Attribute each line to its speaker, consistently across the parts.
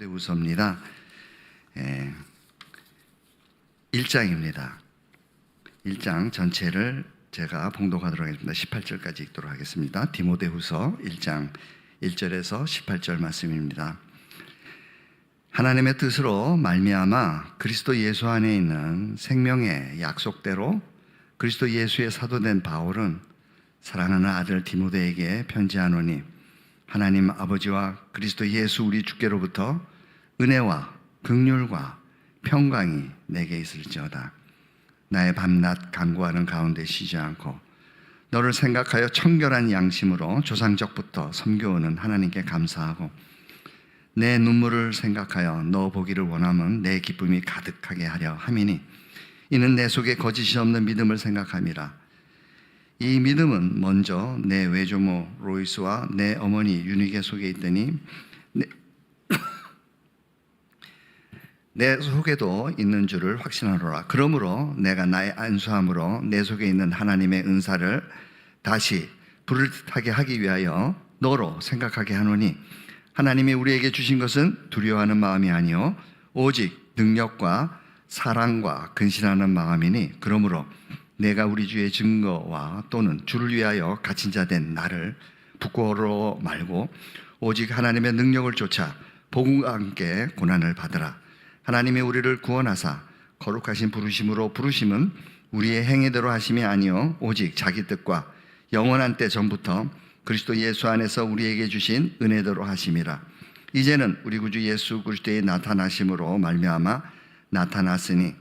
Speaker 1: 디모데후서입니다. 1장입니다. 1장 전체를 제가 봉독하도록 하겠습니다. 18절까지 읽도록 하겠습니다. 디모데후서 1장 1절에서 18절 말씀입니다. 하나님의 뜻으로 말미암아 그리스도 예수 안에 있는 생명의 약속대로 그리스도 예수의 사도된 바울은 사랑하는 아들 디모데에게 편지하노니, 하나님 아버지와 그리스도 예수 우리 주께로부터 은혜와 긍휼과 평강이 내게 있을지어다. 나의 밤낮 간구하는 가운데 쉬지 않고 너를 생각하여 청결한 양심으로 조상적부터 섬겨오는 하나님께 감사하고, 내 눈물을 생각하여 너 보기를 원하면 내 기쁨이 가득하게 하려 함이니, 이는 내 속에 거짓이 없는 믿음을 생각함이라. 이 믿음은 먼저 내 외조모 로이스와 내 어머니 유니게 속에 있더니 내 속에도 있는 줄을 확신하노라. 그러므로 내가 나의 안수함으로 내 속에 있는 하나님의 은사를 다시 부르듯하게 하기 위하여 너로 생각하게 하노니, 하나님이 우리에게 주신 것은 두려워하는 마음이 아니요 오직 능력과 사랑과 근신하는 마음이니, 그러므로 내가 우리 주의 증거와 또는 주를 위하여 갇힌 자 된 나를 부끄러워 말고 오직 하나님의 능력을 쫓아 복음과 함께 고난을 받으라. 하나님이 우리를 구원하사 거룩하신 부르심으로 부르심은 우리의 행위대로 하심이 아니요 오직 자기 뜻과 영원한 때 전부터 그리스도 예수 안에서 우리에게 주신 은혜대로 하심이라. 이제는 우리 구주 예수 그리스도의 나타나심으로 말미암아 나타났으니,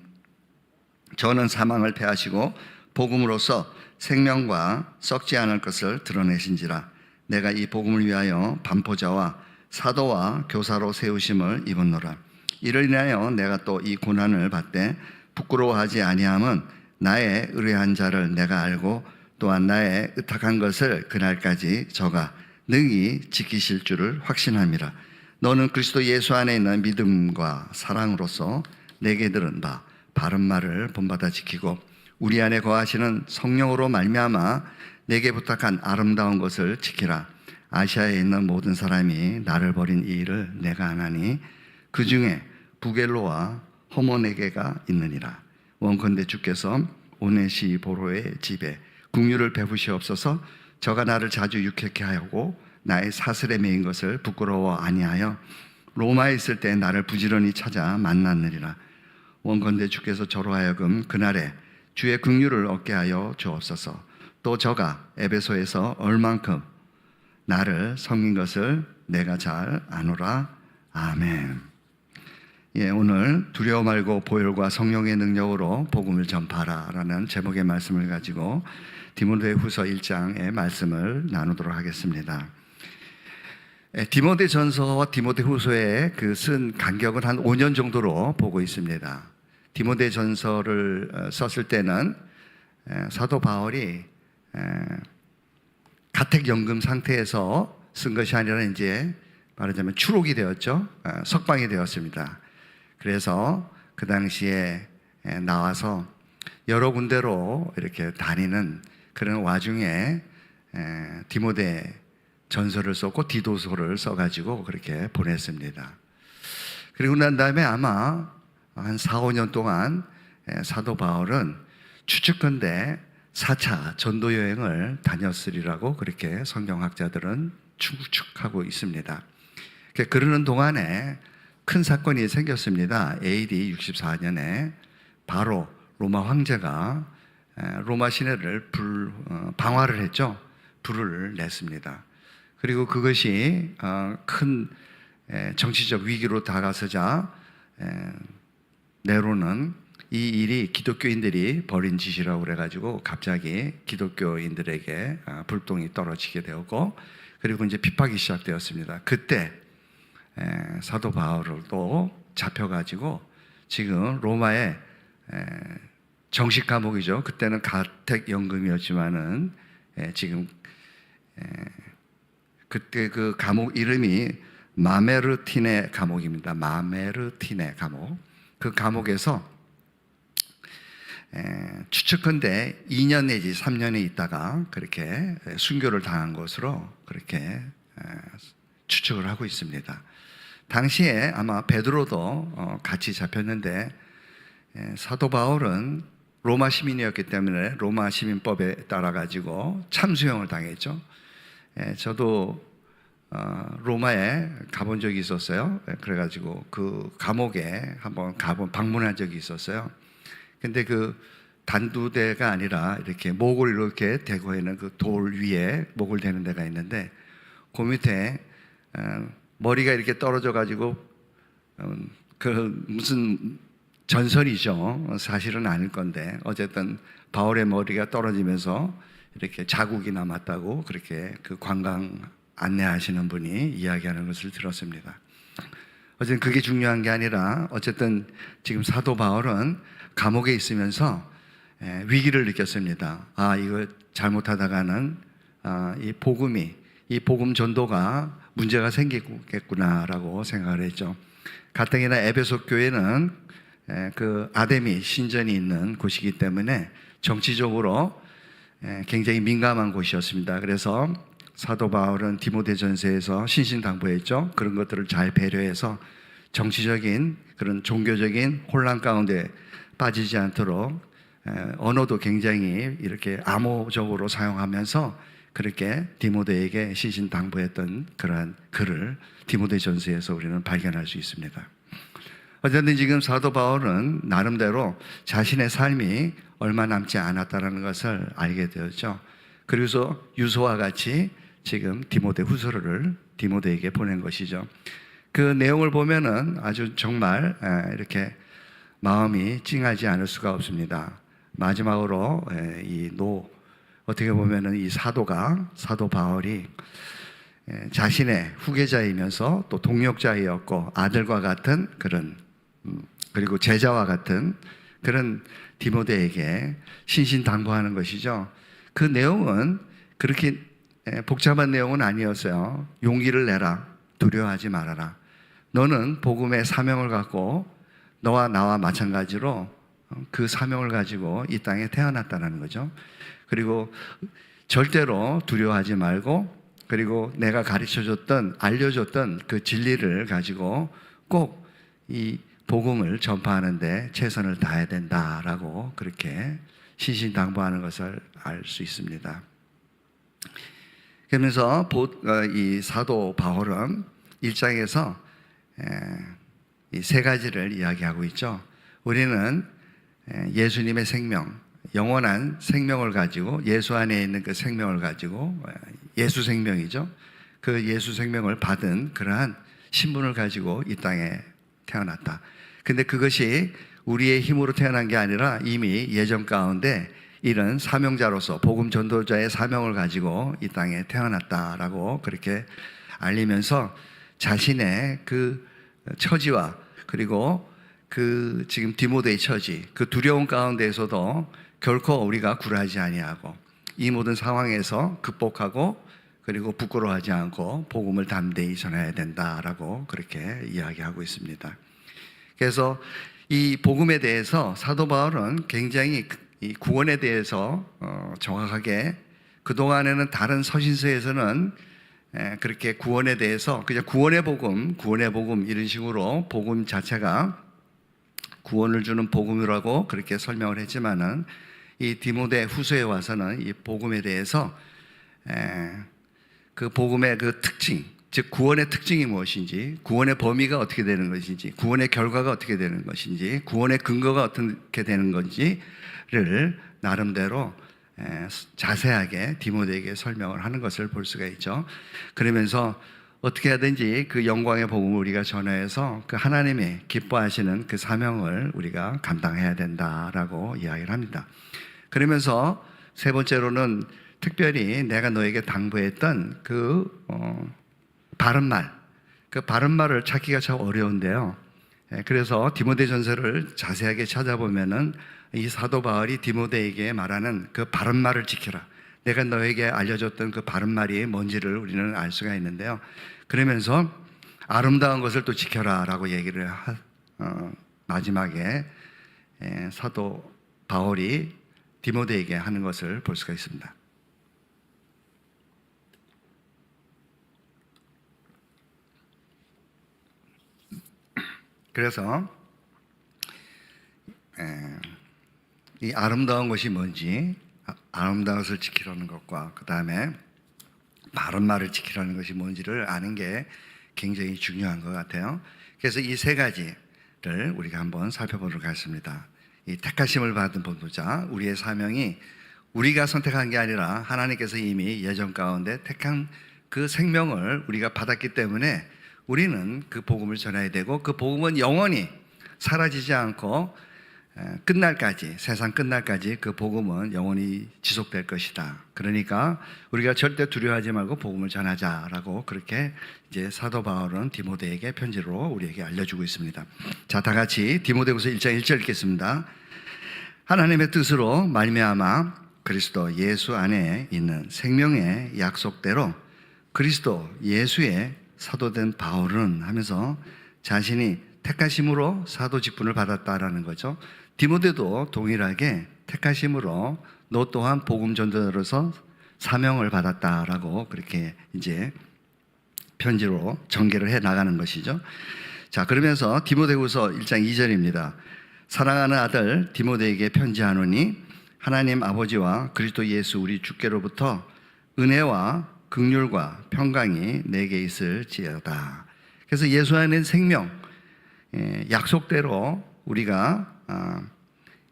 Speaker 1: 저는 사망을 패하시고 복음으로써 생명과 썩지 않을 것을 드러내신지라. 내가 이 복음을 위하여 반포자와 사도와 교사로 세우심을 입었노라. 이를 인하여 내가 또 이 고난을 받되 부끄러워하지 아니함은 나의 의뢰한 자를 내가 알고 또한 나의 의탁한 것을 그날까지 저가 능히 지키실 줄을 확신함이라. 너는 그리스도 예수 안에 있는 믿음과 사랑으로서 내게 들은 바 바른 말을 본받아 지키고, 우리 안에 거하시는 성령으로 말미암아 내게 부탁한 아름다운 것을 지키라. 아시아에 있는 모든 사람이 나를 버린 이 일을 내가 아나니 그 중에 부겔로와 호모네게가 있느니라. 원컨대 주께서 오네시보로의 집에 긍휼을 베푸시옵소서. 저가 나를 자주 유쾌케 하고 나의 사슬에 매인 것을 부끄러워 아니하여 로마에 있을 때 나를 부지런히 찾아 만났느니라. 원컨대 주께서 저로 하여금 그날에 주의 긍휼을 얻게 하여 주옵소서. 또 저가 에베소에서 얼만큼 나를 섬긴 것을 내가 잘 아노라. 아멘. 오늘 두려워 말고 보혈과 성령의 능력으로 복음을 전파하라라는 제목의 말씀을 가지고 디모데후서 1장의 말씀을 나누도록 하겠습니다. 디모데전서와 디모데후서의 쓴 간격은 한 5년 정도로 보고 있습니다. 디모데전서를 썼을 때는 사도 바울이 가택연금 상태에서 쓴 것이 아니라 이제 말하자면 추록이 되었죠. 석방이 되었습니다. 그래서 그 당시에 나와서 여러 군데로 이렇게 다니는 그런 와중에 디모데 전서를 썼고 디도서를 써가지고 그렇게 보냈습니다. 그리고 난 다음에 아마 한 4, 5년 동안 사도 바울은 추측컨대 4차 전도 여행을 다녔으리라고 그렇게 성경학자들은 추측하고 있습니다. 그러는 동안에 큰 사건이 생겼습니다. AD 64년에 바로 로마 황제가 로마 시내를 방화를 했죠. 불을 냈습니다. 그리고 그것이 큰 정치적 위기로 다가서자 네로는 이 일이 기독교인들이 벌인 짓이라고 그래가지고 갑자기 기독교인들에게 불똥이 떨어지게 되었고, 그리고 이제 핍박이 시작되었습니다. 그때 사도 바울을 또 잡혀가지고 지금 로마의 정식 감옥이죠. 그때는 가택연금이었지만은 지금 그때 그 감옥 이름이 마메르티네 감옥입니다. 마메르티네 감옥. 그 감옥에서 추측컨대 2년 내지 3년에 있다가 그렇게 순교를 당한 것으로 그렇게 추측을 하고 있습니다. 당시에 아마 베드로도 같이 잡혔는데 사도 바울은 로마 시민이었기 때문에 로마 시민법에 따라 가지고 참수형을 당했죠. 저도 로마에 가본 적이 있었어요. 그래가지고 그 감옥에 한번 방문한 적이 있었어요. 근데 그 단두대가 아니라 이렇게 목을 이렇게 대고 있는 그 돌 위에 목을 대는 데가 있는데 그 밑에 머리가 이렇게 떨어져 가지고 그 무슨 전설이죠. 사실은 아닐 건데 어쨌든 바울의 머리가 떨어지면서 이렇게 자국이 남았다고 그렇게 그 관광 안내하시는 분이 이야기하는 것을 들었습니다. 어쨌든 그게 중요한 게 아니라 어쨌든 지금 사도 바울은 감옥에 있으면서 위기를 느꼈습니다. 이거 잘못하다가는 이 복음 전도가 문제가 생기겠구나라고 생각을 했죠. 가뜩이나 에베소 교회는 그 아데미 신전이 있는 곳이기 때문에 정치적으로 굉장히 민감한 곳이었습니다. 그래서 사도 바울은 디모데전서에서 신신당부했죠. 그런 것들을 잘 배려해서 정치적인 그런 종교적인 혼란 가운데 빠지지 않도록 언어도 굉장히 이렇게 암호적으로 사용하면서 그렇게 디모데에게 신신당부했던 그러한 글을 디모데전서에서 우리는 발견할 수 있습니다. 어쨌든 지금 사도 바울은 나름대로 자신의 삶이 얼마 남지 않았다는 것을 알게 되었죠. 그래서 유소와 같이 지금 디모데 후서를 디모데에게 보낸 것이죠. 그 내용을 보면은 아주 정말 이렇게 마음이 찡하지 않을 수가 없습니다. 마지막으로 어떻게 보면은 이 사도 바울이 자신의 후계자이면서 또 동역자이었고 아들과 같은 그런 그리고 제자와 같은 그런 디모데에게 신신당부하는 것이죠. 그 내용은 그렇게 복잡한 내용은 아니었어요. 용기를 내라. 두려워하지 말아라. 너는 복음의 사명을 갖고 너와 나와 마찬가지로 그 사명을 가지고 이 땅에 태어났다는 거죠. 그리고 절대로 두려워하지 말고 그리고 내가 가르쳐줬던 알려줬던 그 진리를 가지고 꼭 이 복음을 전파하는데 최선을 다해야 된다라고 그렇게 신신당부하는 것을 알 수 있습니다. 그러면서 이 사도 바울은 1장에서 이 세 가지를 이야기하고 있죠. 우리는 예수님의 생명, 영원한 생명을 가지고 예수 안에 있는 그 생명을 가지고 예수 생명이죠. 그 예수 생명을 받은 그러한 신분을 가지고 이 땅에 태어났다. 근데 그것이 우리의 힘으로 태어난 게 아니라 이미 예전 가운데 이런 사명자로서 복음 전도자의 사명을 가지고 이 땅에 태어났다라고 그렇게 알리면서 자신의 그 처지와 그리고 그 지금 디모데의 처지, 그 두려운 가운데에서도 결코 우리가 굴하지 아니하고 이 모든 상황에서 극복하고 그리고 부끄러워하지 않고 복음을 담대히 전해야 된다라고 그렇게 이야기하고 있습니다. 그래서 이 복음에 대해서 사도 바울은 굉장히 이 구원에 대해서 정확하게 그동안에는 다른 서신서에서는 그렇게 구원에 대해서 그냥 구원의 복음 이런 식으로 복음 자체가 구원을 주는 복음이라고 그렇게 설명을 했지만은 이 디모데 후서에 와서는 이 복음에 대해서 그 복음의 그 특징, 즉 구원의 특징이 무엇인지, 구원의 범위가 어떻게 되는 것인지, 구원의 결과가 어떻게 되는 것인지, 구원의 근거가 어떻게 되는 건지를 나름대로 자세하게 디모데에게 설명을 하는 것을 볼 수가 있죠. 그러면서 어떻게 하든지 그 영광의 복음을 우리가 전해서 그 하나님의 기뻐하시는 그 사명을 우리가 감당해야 된다라고 이야기를 합니다. 그러면서 세 번째로는 특별히 내가 너에게 당부했던 그 바른 말, 그 바른 말을 찾기가 참 어려운데요. 그래서 디모데전서를 자세하게 찾아보면은 이 사도 바울이 디모데에게 말하는 그 바른 말을 지켜라. 내가 너에게 알려줬던 그 바른 말이 뭔지를 우리는 알 수가 있는데요. 그러면서 아름다운 것을 또 지켜라라고 얘기를 마지막에 사도 바울이 디모데에게 하는 것을 볼 수가 있습니다. 그래서 이 아름다운 것이 뭔지, 아름다운 것을 지키라는 것과 그 다음에 바른 말을 지키라는 것이 뭔지를 아는 게 굉장히 중요한 것 같아요. 그래서 이 세 가지를 우리가 한번 살펴보도록 하겠습니다. 이 택하심을 받은 본도자, 우리의 사명이 우리가 선택한 게 아니라 하나님께서 이미 예전 가운데 택한 그 생명을 우리가 받았기 때문에 우리는 그 복음을 전해야 되고, 그 복음은 영원히 사라지지 않고 끝날까지, 세상 끝날까지 그 복음은 영원히 지속될 것이다. 그러니까 우리가 절대 두려워하지 말고 복음을 전하자라고 그렇게 이제 사도 바울은 디모데에게 편지로 우리에게 알려주고 있습니다. 자, 다 같이 디모데후서 1장 1절 읽겠습니다. 하나님의 뜻으로 말미암아 그리스도 예수 안에 있는 생명의 약속대로 그리스도 예수의 사도된 바울은 하면서 자신이 택하심으로 사도 직분을 받았다라는 거죠. 디모데도 동일하게 택하심으로 너 또한 복음 전도자로서 사명을 받았다라고 그렇게 이제 편지로 전개를 해 나가는 것이죠. 자, 그러면서 디모데후서 1장 2절입니다. 사랑하는 아들 디모데에게 편지하노니 하나님 아버지와 그리스도 예수 우리 주께로부터 은혜와 긍휼과 평강이 내게 있을지어다. 그래서 예수 안에 생명, 약속대로 우리가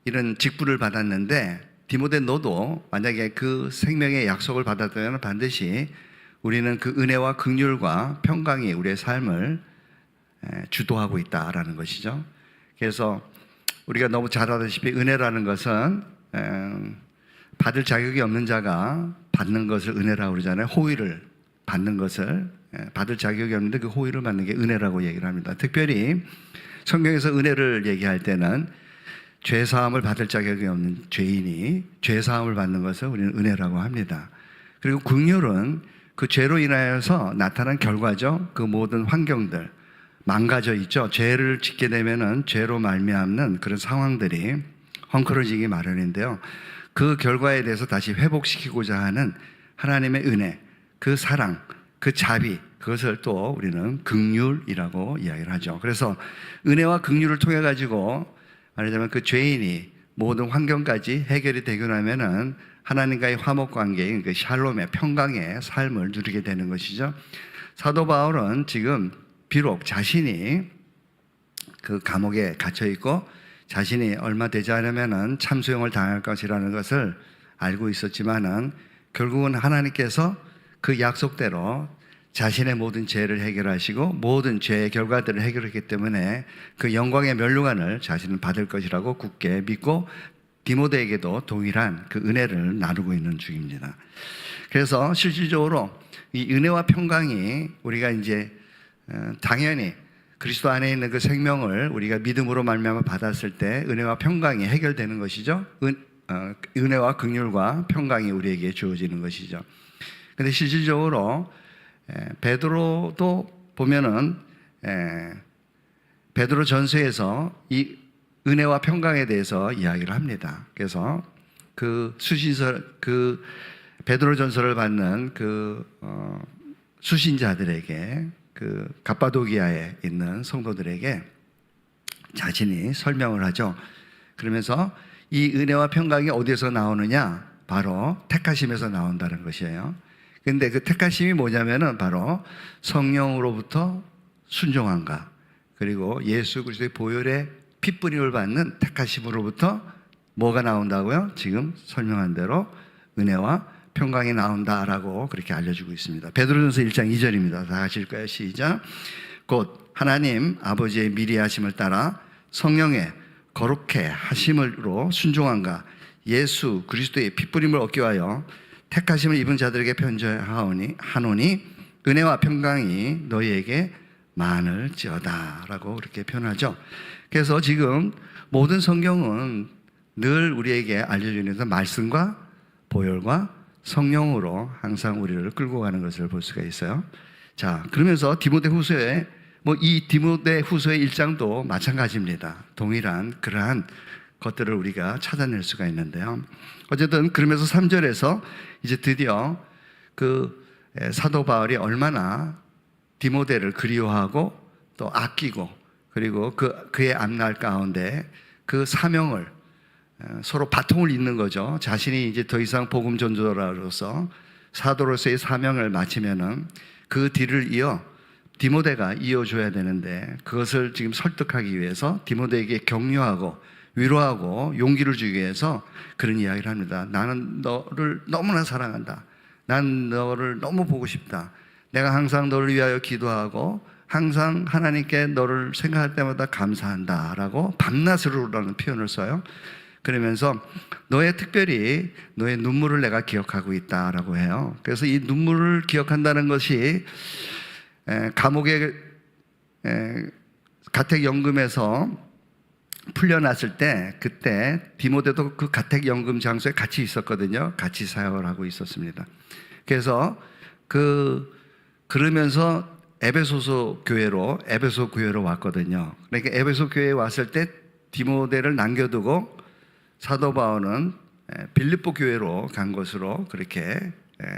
Speaker 1: 이런 직분을 받았는데, 디모데 너도 만약에 그 생명의 약속을 받았다면 반드시 우리는 그 은혜와 긍휼과 평강이 우리의 삶을 주도하고 있다라는 것이죠. 그래서 우리가 너무 잘 알다시피 은혜라는 것은 받을 자격이 없는 자가 받는 것을 은혜라고 그러잖아요. 호의를 받는 것을, 받을 자격이 없는데 그 호의를 받는 게 은혜라고 얘기를 합니다. 특별히 성경에서 은혜를 얘기할 때는 죄사함을 받을 자격이 없는 죄인이 죄사함을 받는 것을 우리는 은혜라고 합니다. 그리고 긍휼은 그 죄로 인하여서 나타난 결과죠. 그 모든 환경들 망가져 있죠. 죄를 짓게 되면은 죄로 말미암는 그런 상황들이 헝클어지기 마련인데요. 그 결과에 대해서 다시 회복시키고자 하는 하나님의 은혜, 그 사랑, 그 자비, 그것을 또 우리는 긍휼이라고 이야기를 하죠. 그래서 은혜와 긍휼을 통해 가지고 말하자면 그 죄인이 모든 환경까지 해결이 되고 나면은 하나님과의 화목 관계인 그 샬롬의 평강의 삶을 누리게 되는 것이죠. 사도 바울은 지금 비록 자신이 그 감옥에 갇혀 있고 자신이 얼마 되지 않으면은 참수형을 당할 것이라는 것을 알고 있었지만은 결국은 하나님께서 그 약속대로 자신의 모든 죄를 해결하시고 모든 죄의 결과들을 해결했기 때문에 그 영광의 면류관을 자신은 받을 것이라고 굳게 믿고 디모데에게도 동일한 그 은혜를 나누고 있는 중입니다. 그래서 실질적으로 이 은혜와 평강이 우리가 이제 당연히 그리스도 안에 있는 그 생명을 우리가 믿음으로 말미암아 받았을 때 은혜와 평강이 해결되는 것이죠. 은혜와 긍휼과 평강이 우리에게 주어지는 것이죠. 근데 실질적으로 베드로도 보면은 베드로 전서에서 이 은혜와 평강에 대해서 이야기를 합니다. 그래서 그 수신서, 그 베드로 전서를 받는 그 수신자들에게, 그 갑바도기아에 있는 성도들에게 자신이 설명을 하죠. 그러면서 이 은혜와 평강이 어디에서 나오느냐? 바로 택하심에서 나온다는 것이에요. 근데 그 택하심이 뭐냐면은 바로 성령으로부터 순종함과 그리고 예수 그리스도의 보혈의 핏뿌림을 받는 택하심으로부터 뭐가 나온다고요? 지금 설명한 대로 은혜와 평강이 나온다라고 그렇게 알려주고 있습니다. 베드로전서 1장 2절입니다. 다 같이 읽을까요? 시작. 곧 하나님 아버지의 미리 하심을 따라 성령의 거룩해 하심으로 순종함과 예수 그리스도의 핏뿌림을 얻기 위하여 택하심을 입은 자들에게 편지하오니 은혜와 평강이 너희에게 많을지어다 라고 그렇게 표현하죠. 그래서 지금 모든 성경은 늘 우리에게 알려주는 말씀과 보혈과 성령으로 항상 우리를 끌고 가는 것을 볼 수가 있어요. 자, 그러면서 디모데후서에 이 디모데후서의 1장도 마찬가지입니다. 동일한 그러한 것들을 우리가 찾아낼 수가 있는데요. 어쨌든 그러면서 3절에서 이제 드디어 그 사도 바울이 얼마나 디모데를 그리워하고 또 아끼고 그리고 그의 앞날 가운데 그 사명을 서로 바통을 잇는 거죠. 자신이 이제 더 이상 복음 전도자로서 사도로서의 사명을 마치면은 그 뒤를 이어 디모데가 이어줘야 되는데, 그것을 지금 설득하기 위해서 디모데에게 격려하고 위로하고 용기를 주기 위해서 그런 이야기를 합니다. 나는 너를 너무나 사랑한다. 난 너를 너무 보고 싶다. 내가 항상 너를 위하여 기도하고 항상 하나님께 너를 생각할 때마다 감사한다 라고 밤낮으로라는 표현을 써요. 그러면서 특별히 너의 눈물을 내가 기억하고 있다라고 해요. 그래서 이 눈물을 기억한다는 것이 감옥의 가택연금에서 풀려났을 때, 그때 디모데도 그 가택연금 장소에 같이 있었거든요. 같이 사역을 하고 있었습니다. 그래서 그러면서 에베소 교회로 왔거든요. 그러니까 에베소 교회에 왔을 때 디모데를 남겨두고 사도 바울은 빌립보 교회로 간 것으로 그렇게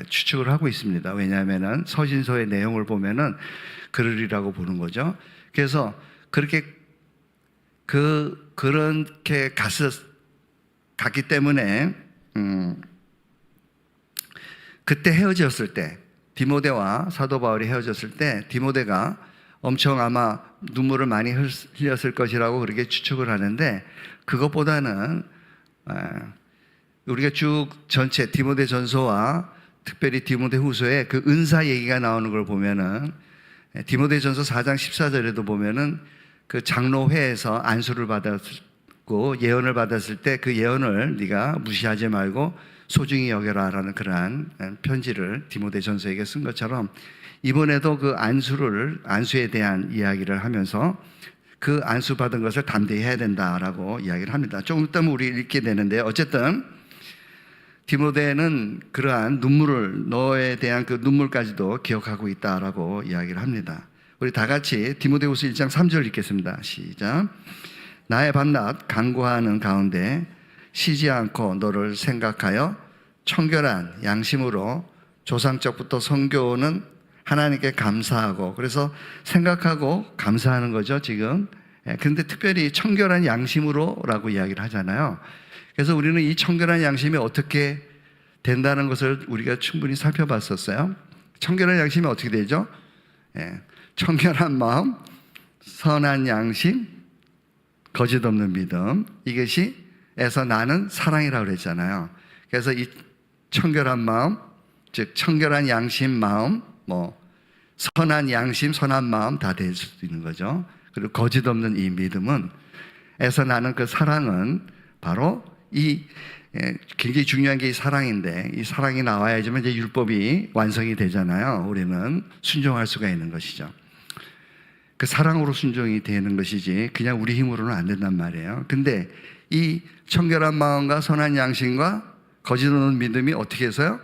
Speaker 1: 추측을 하고 있습니다. 왜냐하면은 서신서의 내용을 보면은 그러리라고 보는 거죠. 그래서 그렇게 갔기 때문에 그때 헤어졌을 때, 디모데와 사도 바울이 헤어졌을 때 디모데가 엄청 아마 눈물을 많이 흘렸을 것이라고 그렇게 추측을 하는데, 그것보다는 우리가 쭉 전체 디모데 전서와 특별히 디모데 후서에 그 은사 얘기가 나오는 걸 보면은, 디모데 전서 4장 14절에도 보면은 그 장로회에서 안수를 받았고 예언을 받았을 때 그 예언을 네가 무시하지 말고 소중히 여겨라라는 그러한 편지를 디모데 전서에게 쓴 것처럼, 이번에도 그 안수에 대한 이야기를 하면서 그 안수 받은 것을 담대히 해야 된다라고 이야기를 합니다. 조금 있다면 우리 읽게 되는데, 어쨌든 디모데는 그러한 너에 대한 그 눈물까지도 기억하고 있다라고 이야기를 합니다. 우리 다 같이 디모데후서 1장 3절 읽겠습니다. 시작. 나의 밤낮 간구하는 가운데 쉬지 않고 너를 생각하여 청결한 양심으로 조상적부터 섬겨오는 하나님께 감사하고, 그래서 생각하고 감사하는 거죠 지금. 그런데 특별히 청결한 양심으로라고 이야기를 하잖아요. 그래서 우리는 이 청결한 양심이 어떻게 된다는 것을 우리가 충분히 살펴봤었어요. 청결한 양심이 어떻게 되죠? 청결한 마음, 선한 양심, 거짓 없는 믿음, 이것이 에서 나는 사랑이라고 그랬잖아요. 그래서 이 청결한 마음, 즉 청결한 양심 마음, 선한 양심, 선한 마음 다 될 수도 있는 거죠. 그리고 거짓 없는 이 믿음은 에서 나는 그 사랑은 바로 굉장히 중요한 게 이 사랑인데, 이 사랑이 나와야지만 이제 율법이 완성이 되잖아요. 우리는 순종할 수가 있는 것이죠. 그 사랑으로 순종이 되는 것이지 그냥 우리 힘으로는 안 된단 말이에요. 근데 이 청결한 마음과 선한 양심과 거짓 없는 믿음이 어떻게 해서요?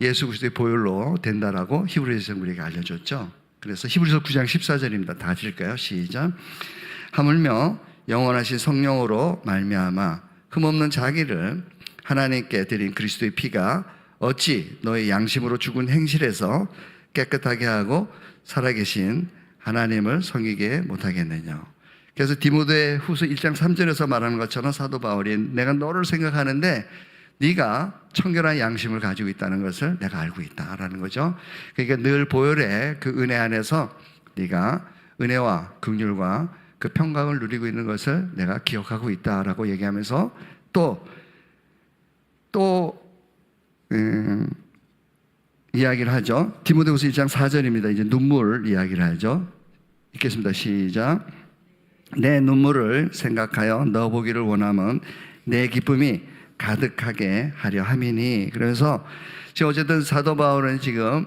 Speaker 1: 예수 그리스도의 보혈로 된다라고 히브리서에서 우리에게 알려줬죠. 그래서 히브리서 9장 14절입니다. 다 읽을까요? 시작. 하물며 영원하신 성령으로 말미암아 흠없는 자기를 하나님께 드린 그리스도의 피가 어찌 너의 양심으로 죽은 행실에서 깨끗하게 하고 살아계신 하나님을 섬기게 못하겠느냐. 그래서 디모데 후서 1장 3절에서 말하는 것처럼 사도 바울이 내가 너를 생각하는데 네가 청결한 양심을 가지고 있다는 것을 내가 알고 있다라는 거죠. 그러니까 늘 보혈의 그 은혜 안에서 네가 은혜와 긍휼과 그 평강을 누리고 있는 것을 내가 기억하고 있다라고 얘기하면서 이야기를 하죠. 디모데후서 1장 4절입니다. 이제 눈물 이야기를 하죠. 읽겠습니다. 시작. 내 눈물을 생각하여 너 보기를 원하면 내 기쁨이 가득하게 하려 함이니. 그래서 지금 어쨌든 사도 바울은 지금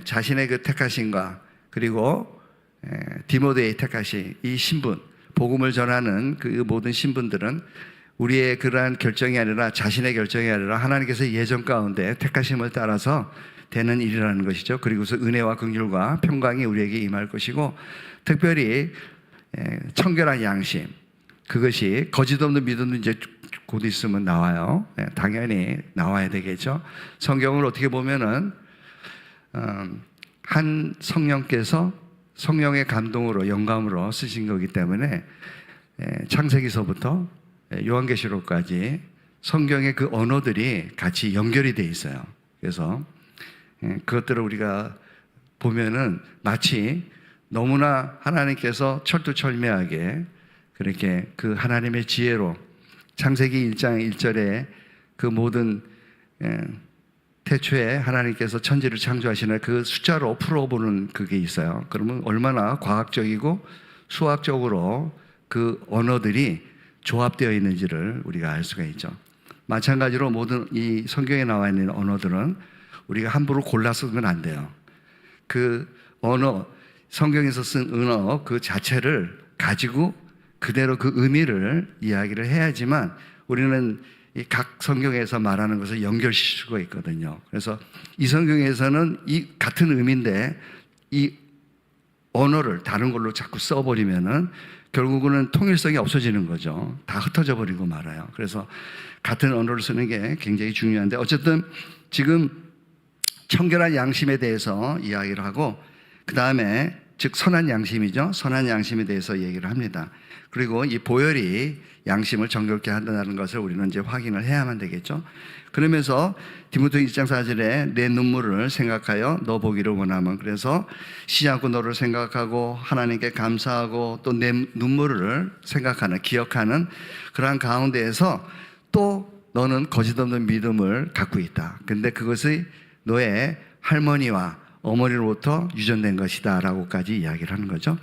Speaker 1: 자신의 그 택하심과 그리고 디모데의 택하심, 이 신분, 복음을 전하는 그 모든 신분들은 우리의 그러한 결정이 아니라 자신의 결정이 아니라 하나님께서 예정 가운데 택하심을 따라서 되는 일이라는 것이죠. 그리고서 은혜와 긍휼과 평강이 우리에게 임할 것이고, 특별히 청결한 양심, 그것이 거짓 없는 믿음도 이제 곧 있으면 나와요. 당연히 나와야 되겠죠. 성경을 어떻게 보면은 한 성령께서 성령의 감동으로 영감으로 쓰신 거기 때문에 창세기서부터 요한계시록까지 성경의 그 언어들이 같이 연결이 돼 있어요. 그래서 그것들을 우리가 보면은 마치 너무나 하나님께서 철두철미하게 그렇게 그 하나님의 지혜로 창세기 1장 1절에 그 모든 태초에 하나님께서 천지를 창조하시는 그 숫자로 풀어보는 그게 있어요. 그러면 얼마나 과학적이고 수학적으로 그 언어들이 조합되어 있는지를 우리가 알 수가 있죠. 마찬가지로 모든 이 성경에 나와 있는 언어들은 우리가 함부로 골라 쓰면 안 돼요. 그 언어, 성경에서 쓴 언어 그 자체를 가지고 그대로 그 의미를 이야기를 해야지만 우리는 이 각 성경에서 말하는 것을 연결시킬 수가 있거든요. 그래서 이 성경에서는 이 같은 의미인데 이 언어를 다른 걸로 자꾸 써버리면은 결국은 통일성이 없어지는 거죠. 다 흩어져 버리고 말아요. 그래서 같은 언어를 쓰는 게 굉장히 중요한데 어쨌든 지금 청결한 양심에 대해서 이야기를 하고 그 다음에 즉 선한 양심이죠. 선한 양심에 대해서 얘기를 합니다. 그리고 이 보혈이 양심을 정결케 한다는 것을 우리는 이제 확인을 해야만 되겠죠. 그러면서 디모데 1장 4절에 내 눈물을 생각하여 너 보기를 원하면 그래서 쉬지 않고 너를 생각하고 하나님께 감사하고 또 내 눈물을 생각하는 기억하는 그러한 가운데에서 또 너는 거짓 없는 믿음을 갖고 있다. 근데 그것이 너의 할머니와 어머니로부터 유전된 것이다 라고까지 이야기를 하는 거죠.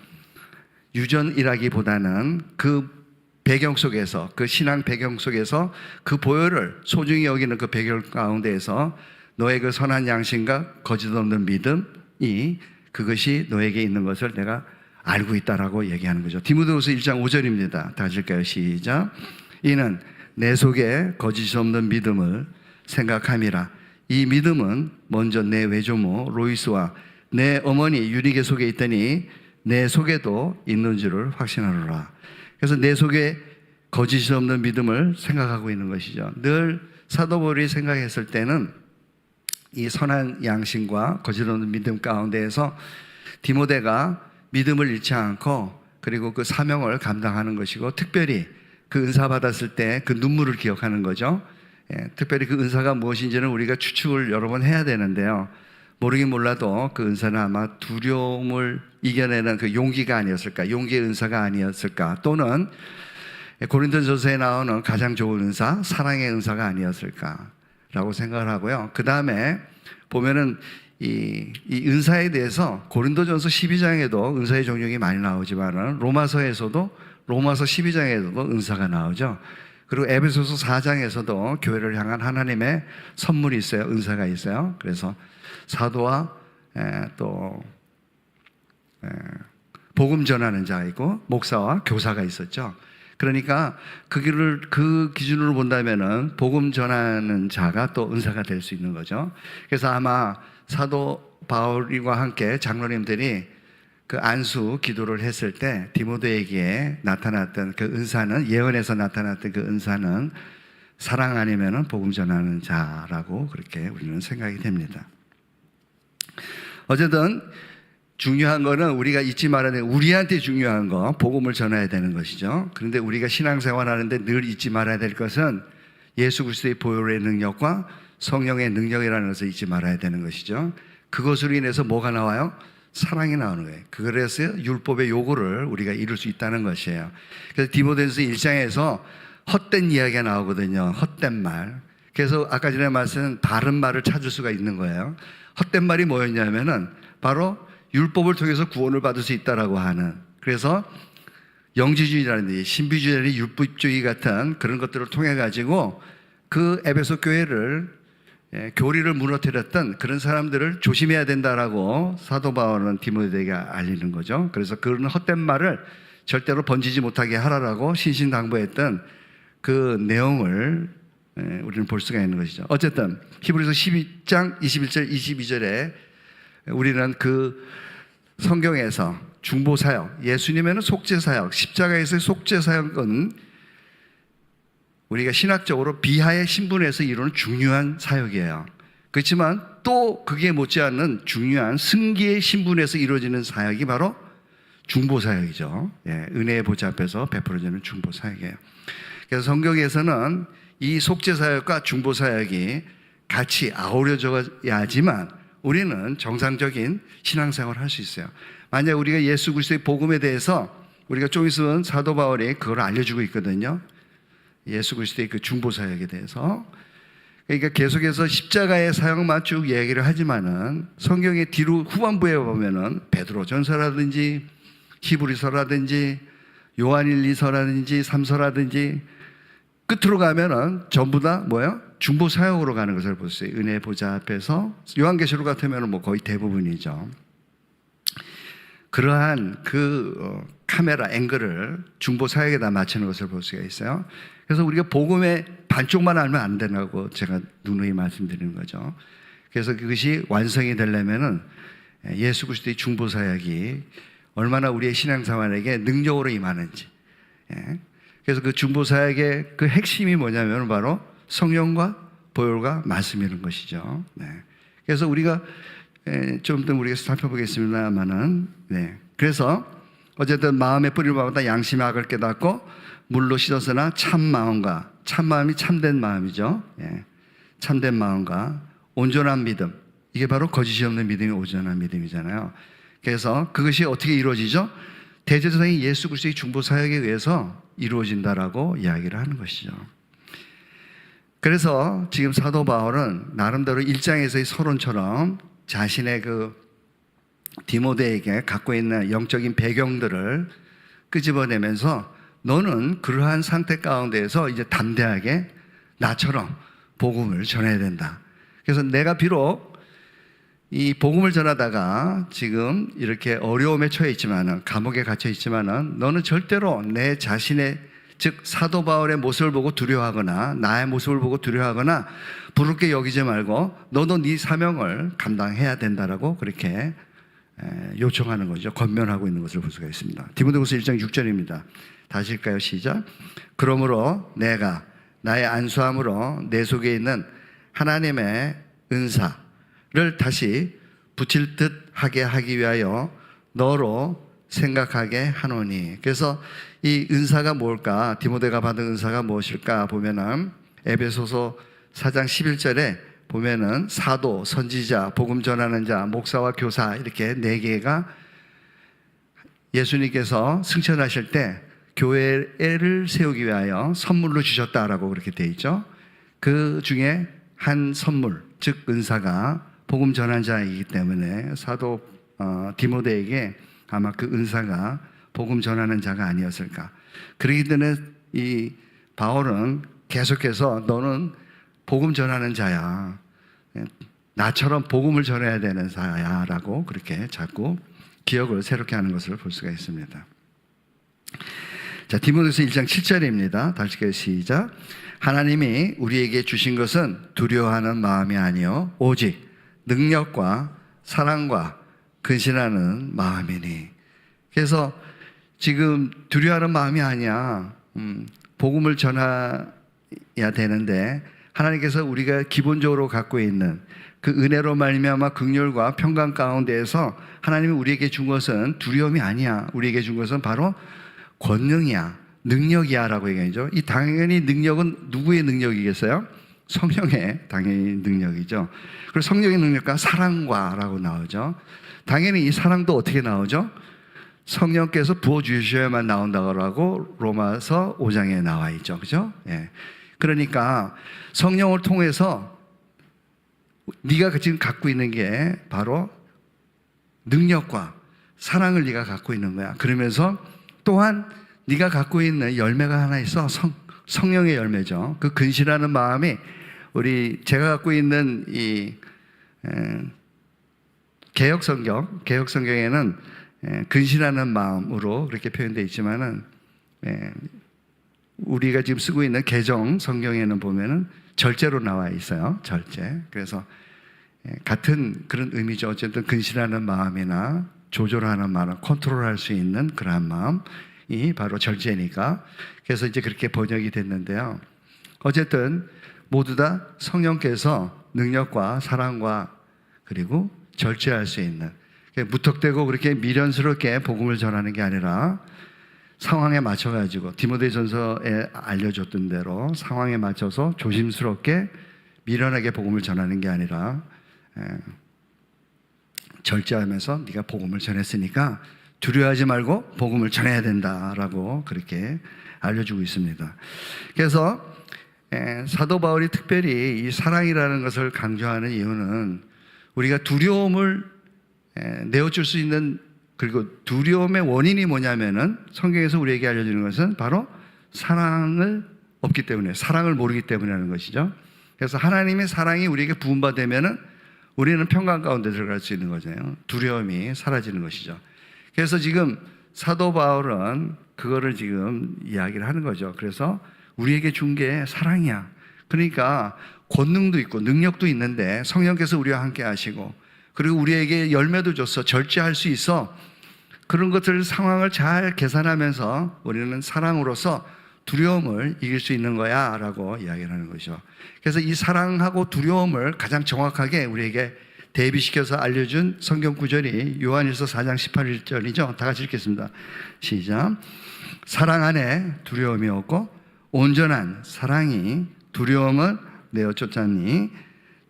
Speaker 1: 유전이라기보다는 그 배경 속에서 그 신앙 배경 속에서 그 보혈을 소중히 여기는 그 배경 가운데에서 너의 그 선한 양심과 거짓 없는 믿음이 그것이 너에게 있는 것을 내가 알고 있다라고 얘기하는 거죠. 디모데후서 1장 5절입니다. 다 읽을까요? 시작. 이는 내 속에 거짓 없는 믿음을 생각함이라. 이 믿음은 먼저 내 외조모 로이스와 내 어머니 유리게 속에 있더니 내 속에도 있는 줄을 확신하노라. 그래서 내 속에 거짓이 없는 믿음을 생각하고 있는 것이죠. 늘 사도 바울이 생각했을 때는 이 선한 양심과 거짓 없는 믿음 가운데에서 디모데가 믿음을 잃지 않고 그리고 그 사명을 감당하는 것이고 특별히 그 은사 받았을 때 그 눈물을 기억하는 거죠. 특별히 그 은사가 무엇인지는 우리가 추측을 여러 번 해야 되는데요. 모르긴 몰라도 그 은사는 아마 두려움을 이겨내는 그 용기가 아니었을까, 용기의 은사가 아니었을까, 또는 고린도전서에 나오는 가장 좋은 은사, 사랑의 은사가 아니었을까라고 생각을 하고요. 그 다음에 보면은 이 은사에 대해서 고린도전서 12장에도 은사의 종류가 많이 나오지만은 로마서 12장에도 은사가 나오죠. 그리고 에베소서 4장에서도 교회를 향한 하나님의 선물이 있어요. 은사가 있어요. 그래서 사도와 또 복음 전하는 자이고 목사와 교사가 있었죠. 그러니까 그 기준으로 본다면은 복음 전하는 자가 또 은사가 될 수 있는 거죠. 그래서 아마 사도 바울과 함께 장로님들이 그 안수 기도를 했을 때 디모데에게 나타났던 그 은사는 예언에서 나타났던 그 은사는 사랑 아니면은 복음 전하는 자라고 그렇게 우리는 생각이 됩니다. 어쨌든 중요한 거는 우리가 잊지 말아야 되는 우리한테 중요한 거 복음을 전해야 되는 것이죠. 그런데 우리가 신앙생활 하는데 늘 잊지 말아야 될 것은 예수 그리스도의 보혈의 능력과 성령의 능력이라는 것을 잊지 말아야 되는 것이죠. 그것으로 인해서 뭐가 나와요? 사랑이 나오는 거예요. 그래서 율법의 요구를 우리가 이룰 수 있다는 것이에요. 그래서 디모데전서 1장에서 헛된 이야기가 나오거든요. 헛된 말. 그래서 아까 전에 말씀은 바른 말을 찾을 수가 있는 거예요. 헛된 말이 뭐였냐면은 바로 율법을 통해서 구원을 받을 수 있다라고 하는, 그래서 영지주의라는 데 신비주의, 율법주의 같은 그런 것들을 통해 가지고 그 에베소 교회를 교리를 무너뜨렸던 그런 사람들을 조심해야 된다라고 사도 바울은 디모데에게 알리는 거죠. 그래서 그런 헛된 말을 절대로 번지지 못하게 하라라고 신신당부했던 그 내용을 우리는 볼 수가 있는 것이죠. 어쨌든 히브리서 12장 21절 22절에 우리는 그 성경에서 중보사역, 예수님에는 속죄사역, 십자가에서의 속죄사역은 우리가 신학적으로 비하의 신분에서 이루는 중요한 사역이에요. 그렇지만 또 그게 못지않는 중요한 승기의 신분에서 이루어지는 사역이 바로 중보사역이죠. 예, 은혜의 보좌 앞에서 베풀어지는 중보사역이에요. 그래서 성경에서는 이 속죄사역과 중보사역이 같이 아우러져야지만 우리는 정상적인 신앙생활을 할 수 있어요. 만약 우리가 예수 그리스도의 복음에 대해서 우리가 좀 있으면 사도 바울이 그걸 알려주고 있거든요. 예수 그리스도의 그 중보사역에 대해서. 그러니까 계속해서 십자가의 사역만 쭉 얘기를 하지만은 성경의 뒤로 후반부에 보면은 베드로전서라든지 히브리서라든지 요한일리서라든지 삼서라든지 끝으로 가면은 전부 다 뭐예요? 중보사역으로 가는 것을 볼 수 있어요. 은혜의 보좌 앞에서 요한계시록 같으면은 뭐 거의 대부분이죠. 그러한 그 카메라 앵글을 중보사역에다 맞추는 것을 볼 수가 있어요. 그래서 우리가 복음의 반쪽만 알면 안 된다고 제가 누누이 말씀드리는 거죠. 그래서 그것이 완성이 되려면은 예수 그리스도의 중보사역이 얼마나 우리의 신앙생활에게 능력으로 임하는지. 그래서 그 중보사역의 그 핵심이 뭐냐면 바로 성령과 보혈과 말씀이라는 것이죠. 그래서 우리가 좀 더 우리가 살펴보겠습니다만은, 그래서 어쨌든 마음의 뿌리를 박았다 양심의 악을 깨닫고 물로 씻었으나 참 마음과 참 마음이 참된 마음이죠. 참된 마음과 온전한 믿음, 이게 바로 거짓이 없는 믿음이 온전한 믿음이잖아요. 그래서 그것이 어떻게 이루어지죠? 대제사장이 예수 그리스도의 중보 사역에 의해서 이루어진다라고 이야기를 하는 것이죠. 그래서 지금 사도 바울은 나름대로 1장에서의 서론처럼 자신의 그 디모데에게 갖고 있는 영적인 배경들을 끄집어내면서 너는 그러한 상태 가운데에서 이제 담대하게 나처럼 복음을 전해야 된다. 그래서 내가 비록 이 복음을 전하다가 지금 이렇게 어려움에 처해 있지만은, 감옥에 갇혀 있지만은 너는 절대로 내 자신의, 즉 사도 바울의 모습을 보고 두려워하거나 나의 모습을 보고 두려워하거나 부럽게 여기지 말고 너도 네 사명을 감당해야 된다라고 그렇게 요청하는 거죠. 권면하고 있는 것을 볼 수가 있습니다. 디모데후서 1장 6절입니다. 다시 읽을까요? 시작. 그러므로 내가 나의 안수함으로 내 속에 있는 하나님의 은사를 다시 붙일 듯 하게 하기 위하여 너로 생각하게 하노니. 그래서 이 은사가 뭘까? 디모데가 받은 은사가 무엇일까? 보면은 에베소서 4장 11절에 보면은 사도, 선지자, 복음 전하는 자, 목사와 교사, 이렇게 4개가 예수님께서 승천하실 때 교회를 세우기 위하여 선물로 주셨다라고 그렇게 되어 있죠. 그 중에 한 선물, 즉 은사가 복음 전한 자이기 때문에 사도 디모데에게 아마 그 은사가 복음 전하는 자가 아니었을까. 그렇기 때문에 이 바울은 계속해서 너는 복음 전하는 자야, 나처럼 복음을 전해야 되는 자야 라고 그렇게 자꾸 기억을 새롭게 하는 것을 볼 수가 있습니다. 자, 디모데후서 1장 7절입니다. 다시 읽어요. 시작. 하나님이 우리에게 주신 것은 두려워하는 마음이 아니요 오직 능력과 사랑과 근신하는 마음이니. 그래서 지금 두려워하는 마음이 아니야. 복음을 전해야 되는데 하나님께서 우리가 기본적으로 갖고 있는 그 은혜로 말미암아 긍휼과 평강 가운데에서 하나님이 우리에게 준 것은 두려움이 아니야. 우리에게 준 것은 바로 권능이야, 능력이야 라고 얘기하죠. 이 당연히 능력은 누구의 능력이겠어요? 성령의 당연히 능력이죠. 그리고 성령의 능력과 사랑과 라고 나오죠. 당연히 이 사랑도 어떻게 나오죠? 성령께서 부어주셔야만 나온다고 하고 로마서 5장에 나와 있죠. 그죠? 예. 그러니까 성령을 통해서 네가 지금 갖고 있는 게 바로 능력과 사랑을 네가 갖고 있는 거야. 그러면서 또한 네가 갖고 있는 열매가 하나 있어. 성령의 열매죠. 그 근신하는 마음이 제가 갖고 있는 이 개역 성경에는 근신하는 마음으로 그렇게 표현되어 있지만은 우리가 지금 쓰고 있는 개정 성경에는 보면은 절제로 나와 있어요. 절제. 그래서 같은 그런 의미죠. 어쨌든 근신하는 마음이나 조절하는 마음, 컨트롤할 수 있는 그러한 마음이 바로 절제니까. 그래서 이제 그렇게 번역이 됐는데요. 어쨌든 모두 다 성령께서 능력과 사랑과 그리고 절제할 수 있는, 무턱대고 그렇게 미련스럽게 복음을 전하는 게 아니라 상황에 맞춰가지고 디모데전서에 알려줬던 대로 상황에 맞춰서 조심스럽게 미련하게 복음을 전하는 게 아니라 절제하면서 네가 복음을 전했으니까 두려워하지 말고 복음을 전해야 된다라고 그렇게 알려주고 있습니다. 그래서 사도 바울이 특별히 이 사랑이라는 것을 강조하는 이유는 우리가 두려움을 내어줄 수 있는, 그리고 두려움의 원인이 뭐냐면은 성경에서 우리에게 알려주는 것은 바로 사랑을 없기 때문에, 사랑을 모르기 때문이라는 것이죠. 그래서 하나님의 사랑이 우리에게 부음받으면은 우리는 평강 가운데 들어갈 수 있는 거잖아요. 두려움이 사라지는 것이죠. 그래서 지금 사도 바울은 그거를 지금 이야기를 하는 거죠. 그래서 우리에게 준 게 사랑이야. 그러니까 권능도 있고 능력도 있는데 성령께서 우리와 함께 하시고, 그리고 우리에게 열매도 줬어. 절제할 수 있어. 그런 것들 상황을 잘 계산하면서 우리는 사랑으로서 두려움을 이길 수 있는 거야 라고 이야기를 하는 거죠. 그래서 이 사랑하고 두려움을 가장 정확하게 우리에게 대비시켜서 알려준 성경 구절이 요한일서 4장 18절이죠. 다 같이 읽겠습니다. 시작. 사랑 안에 두려움이 없고 온전한 사랑이 두려움을 내어 쫓았니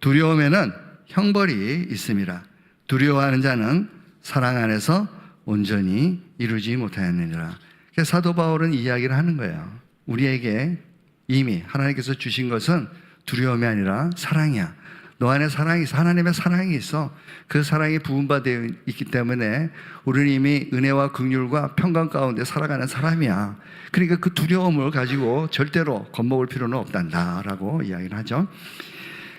Speaker 1: 두려움에는 형벌이 있음이라. 두려워하는 자는 사랑 안에서 온전히 이루지 못하였느니라. 그래서 사도 바울은 이야기를 하는 거예요. 우리에게 이미 하나님께서 주신 것은 두려움이 아니라 사랑이야. 너 안에 사랑이 있어. 하나님의 사랑이 있어. 그 사랑이 부음받아 있기 때문에 우리는 이미 은혜와 긍휼과 평강 가운데 살아가는 사람이야. 그러니까 그 두려움을 가지고 절대로 겁먹을 필요는 없단다라고 이야기를 하죠.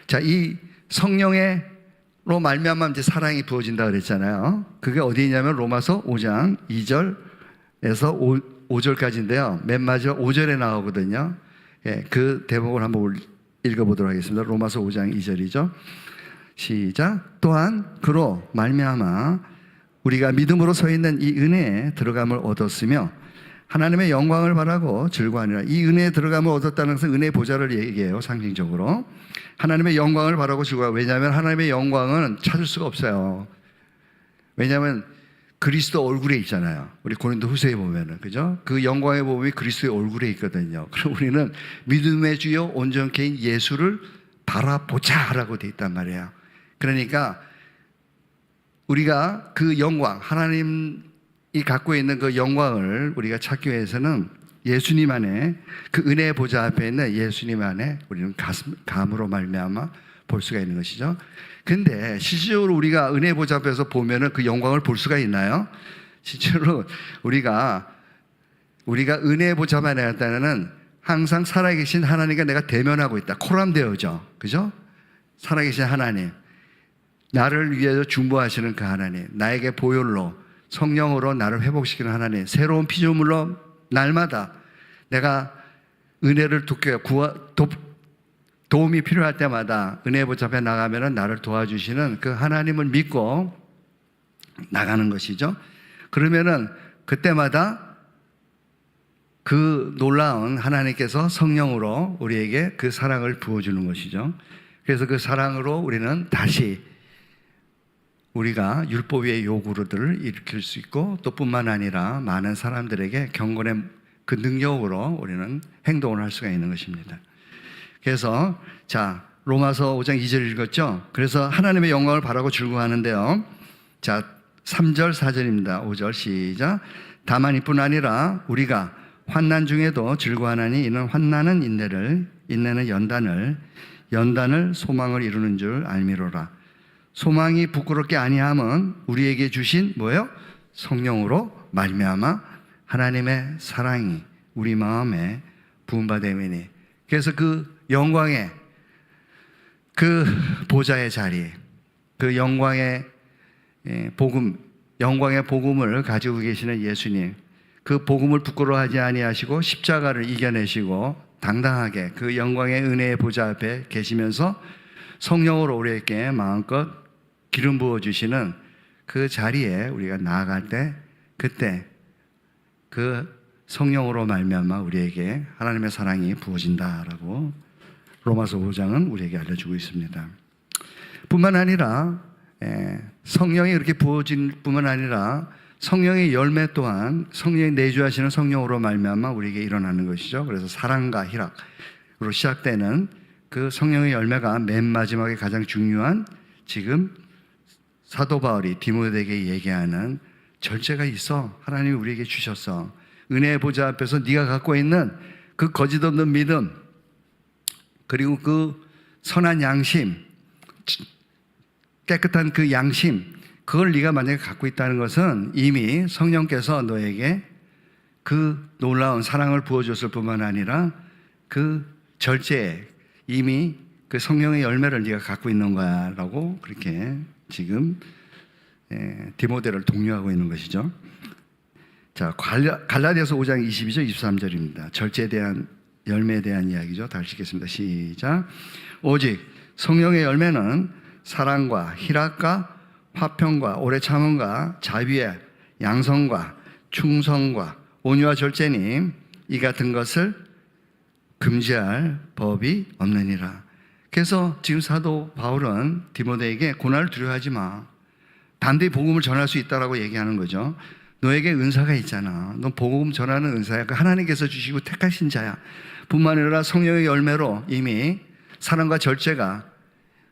Speaker 1: 자, 이 성령으로 말미암아 이제 사랑이 부어진다 그랬잖아요. 그게 어디 있냐면 로마서 5장 2절에서 5절까지인데요. 맨 마지막 5절에 나오거든요. 예, 그 대목을 한번 읽어보도록 하겠습니다. 로마서 5장 2절이죠. 시작. 또한 그로 말미암아 우리가 믿음으로 서 있는 이 은혜에 들어감을 얻었으며 하나님의 영광을 바라고 즐거워하니라. 이 은혜에 들어감을 얻었다는 것은 은혜의 보좌를 얘기해요. 상징적으로 하나님의 영광을 바라고 즐거워. 왜냐하면 하나님의 영광은 찾을 수가 없어요. 왜냐하면 그리스도 얼굴에 있잖아요. 우리 고린도 후서에 보면은, 그죠? 그 영광의 복음이 그리스도의 얼굴에 있거든요. 그럼 우리는 믿음의 주요 온전케인 예수를 바라보자라고 돼 있단 말이에요. 그러니까 우리가 그 영광, 하나님이 갖고 있는 그 영광을 우리가 찾기 위해서는 예수님 안에, 그 은혜의 보좌 앞에 있는 예수님 안에 우리는 감으로 말미암아 볼 수가 있는 것이죠. 근데 실질적으로 우리가 은혜 보좌 앞에서 보면은 그 영광을 볼 수가 있나요? 실제로 우리가 은혜 보좌만 할 때는 항상 살아계신 하나님과 내가 대면하고 있다. 코람되어져. 그죠? 살아계신 하나님. 나를 위해서 중보하시는 그 하나님. 나에게 보혈로, 성령으로 나를 회복시키는 하나님. 새로운 피조물로 날마다 내가 은혜를 도움이 필요할 때마다 은혜 보좌 앞에 나가면 나를 도와주시는 그 하나님을 믿고 나가는 것이죠. 그러면은 그때마다 그 놀라운 하나님께서 성령으로 우리에게 그 사랑을 부어주는 것이죠. 그래서 그 사랑으로 우리는 다시 우리가 율법 위의 요구들을 일으킬 수 있고, 또 뿐만 아니라 많은 사람들에게 경건의 그 능력으로 우리는 행동을 할 수가 있는 것입니다. 그래서 자, 로마서 5장 2절 읽었죠? 그래서 하나님의 영광을 바라고 즐거워하는데요. 자, 3절 4절입니다. 5절 시작. 다만 이뿐 아니라 우리가 환난 중에도 즐거워하나니 이는 환난은 인내를, 인내는 연단을 소망을 이루는 줄 알미로라. 소망이 부끄럽게 아니함은 우리에게 주신 뭐예요? 성령으로 말미암아 하나님의 사랑이 우리 마음에 부음받음이니. 그래서 그 영광의 그 보좌의 자리, 그 영광의 복음을 가지고 계시는 예수님, 그 복음을 부끄러워하지 아니하시고 십자가를 이겨내시고 당당하게 그 영광의 은혜의 보좌 앞에 계시면서 성령으로 우리에게 마음껏 기름 부어주시는 그 자리에 우리가 나아갈 때, 그때 그 성령으로 말미암아 우리에게 하나님의 사랑이 부어진다라고 로마서 5장은 우리에게 알려주고 있습니다. 뿐만 아니라 성령이 그렇게 부어질 뿐만 아니라 성령의 열매 또한 성령이 내주하시는 성령으로 말미암아 우리에게 일어나는 것이죠. 그래서 사랑과 희락으로 시작되는 그 성령의 열매가 맨 마지막에 가장 중요한 지금 사도 바울이 디모데에게 얘기하는 절제가 있어. 하나님이 우리에게 주셨어. 은혜의 보좌 앞에서 네가 갖고 있는 그 거짓 없는 믿음, 그리고 그 선한 양심, 깨끗한 그 양심, 그걸 네가 만약에 갖고 있다는 것은 이미 성령께서 너에게 그 놀라운 사랑을 부어줬을 뿐만 아니라 그 절제에 이미 그 성령의 열매를 네가 갖고 있는 거야 라고 그렇게 지금 디모데를 독려하고 있는 것이죠. 자, 갈라디아서 5장 22절 23절입니다. 절제에 대한 열매에 대한 이야기죠. 다시 읽겠습니다. 시작. 오직 성령의 열매는 사랑과 희락과 화평과 오래 참음과 자비와 양성과 충성과 온유와 절제니 이 같은 것을 금지할 법이 없느니라. 그래서 지금 사도 바울은 디모데에게 고난을 두려워하지 마. 반드시 복음을 전할 수 있다라고 얘기하는 거죠. 너에게 은사가 있잖아. 넌 복음 전하는 은사야. 그 하나님께서 주시고 택하신 자야. 뿐만 아니라 성령의 열매로 이미 사랑과 절제가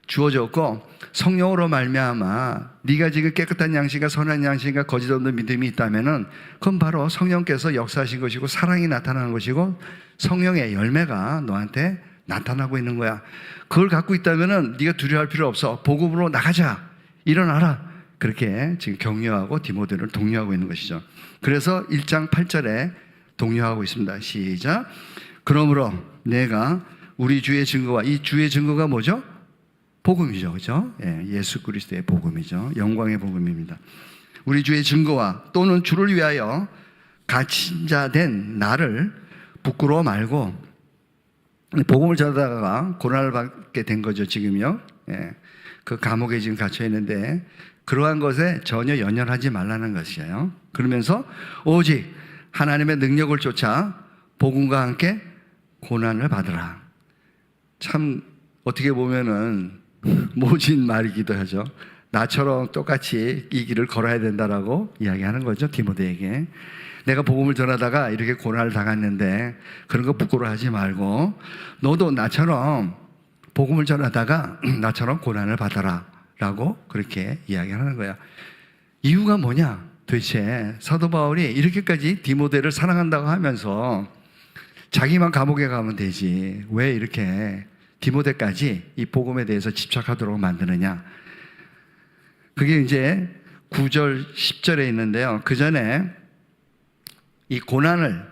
Speaker 1: 주어졌고 성령으로 말미암아 네가 지금 깨끗한 양심과 선한 양심과 거짓 없는 믿음이 있다면은 그건 바로 성령께서 역사하신 것이고 사랑이 나타나는 것이고 성령의 열매가 너한테 나타나고 있는 거야. 그걸 갖고 있다면은 네가 두려워할 필요 없어. 복음으로 나가자. 일어나라. 그렇게 지금 격려하고 디모데를 독려하고 있는 것이죠. 그래서 1장 8절에 독려하고 있습니다. 시작. 그러므로 내가 우리 주의 증거와, 이 주의 증거가 뭐죠? 복음이죠. 그죠? 예수 그리스도의 복음이죠. 영광의 복음입니다. 우리 주의 증거와 또는 주를 위하여 갇힌 자 된 나를 부끄러워 말고, 복음을 전하다가 고난을 받게 된 거죠. 지금요. 그 감옥에 지금 갇혀 있는데 그러한 것에 전혀 연연하지 말라는 것이에요. 그러면서 오직 하나님의 능력을 쫓아 복음과 함께 고난을 받으라. 참 어떻게 보면은 모진 말이기도 하죠. 나처럼 똑같이 이 길을 걸어야 된다라고 이야기하는 거죠. 디모데에게. 내가 복음을 전하다가 이렇게 고난을 당했는데 그런 거 부끄러워하지 말고 너도 나처럼 복음을 전하다가 나처럼 고난을 받아라 라고 그렇게 이야기하는 거야. 이유가 뭐냐? 도대체 사도 바울이 이렇게까지 디모데를 사랑한다고 하면서 자기만 감옥에 가면 되지 왜 이렇게 디모데까지 이 복음에 대해서 집착하도록 만드느냐? 그게 이제 9절 10절에 있는데요. 그 전에 이 고난을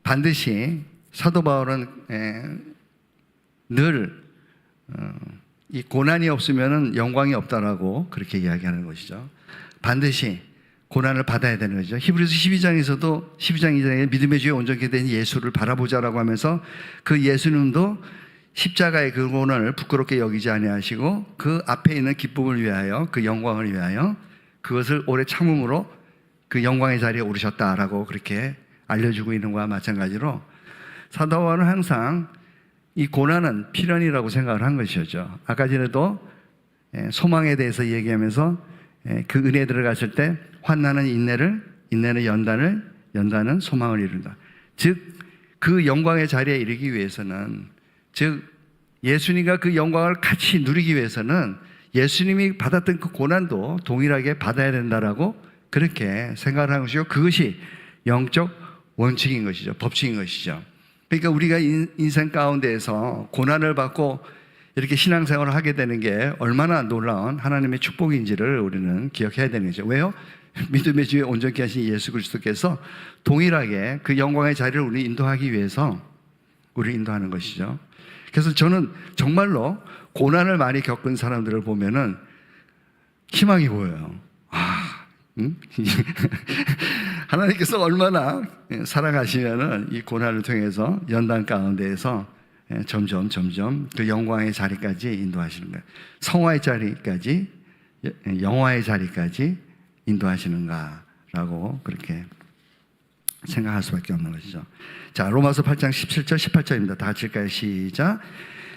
Speaker 1: 반드시 사도 바울은 늘 이 고난이 없으면 영광이 없다라고 그렇게 이야기하는 것이죠. 반드시 고난을 받아야 되는 거죠. 히브리서 12장에서도 12장 2장에 믿음의 주에 온전케 된 예수를 바라보자라고 하면서 그 예수님도 십자가의 그 고난을 부끄럽게 여기지 아니하시고 그 앞에 있는 기쁨을 위하여 그 영광을 위하여 그것을 오래 참음으로 그 영광의 자리에 오르셨다라고 그렇게 알려주고 있는 것과 마찬가지로 사도 바울은 항상 이 고난은 필연이라고 생각을 한 것이죠. 아까 전에도 소망에 대해서 얘기하면서 그 은혜에 들어갔을 때 환난은 인내를, 인내는 연단을, 연단은 소망을 이룬다. 즉 그 영광의 자리에 이르기 위해서는, 즉 예수님과 그 영광을 같이 누리기 위해서는 예수님이 받았던 그 고난도 동일하게 받아야 된다라고 그렇게 생각을 하는 것이고 그것이 영적 원칙인 것이죠. 법칙인 것이죠. 그러니까 우리가 인생 가운데에서 고난을 받고 이렇게 신앙생활을 하게 되는 게 얼마나 놀라운 하나님의 축복인지를 우리는 기억해야 되는 거죠. 왜요? 믿음의 주에 온전케 하신 예수 그리스도께서 동일하게 그 영광의 자리를 우리 인도하기 위해서 우리를 인도하는 것이죠. 그래서 저는 정말로 고난을 많이 겪은 사람들을 보면은 희망이 보여요. 하나님께서 얼마나 사랑하시면은 이 고난을 통해서 연단 가운데에서 점점 그 영광의 자리까지 인도하시는 거예요. 성화의 자리까지, 영화의 자리까지 인도하시는가라고 그렇게 생각할 수밖에 없는 것이죠. 자, 로마서 8장 17절 18절입니다. 다 같이 읽까요? 시작.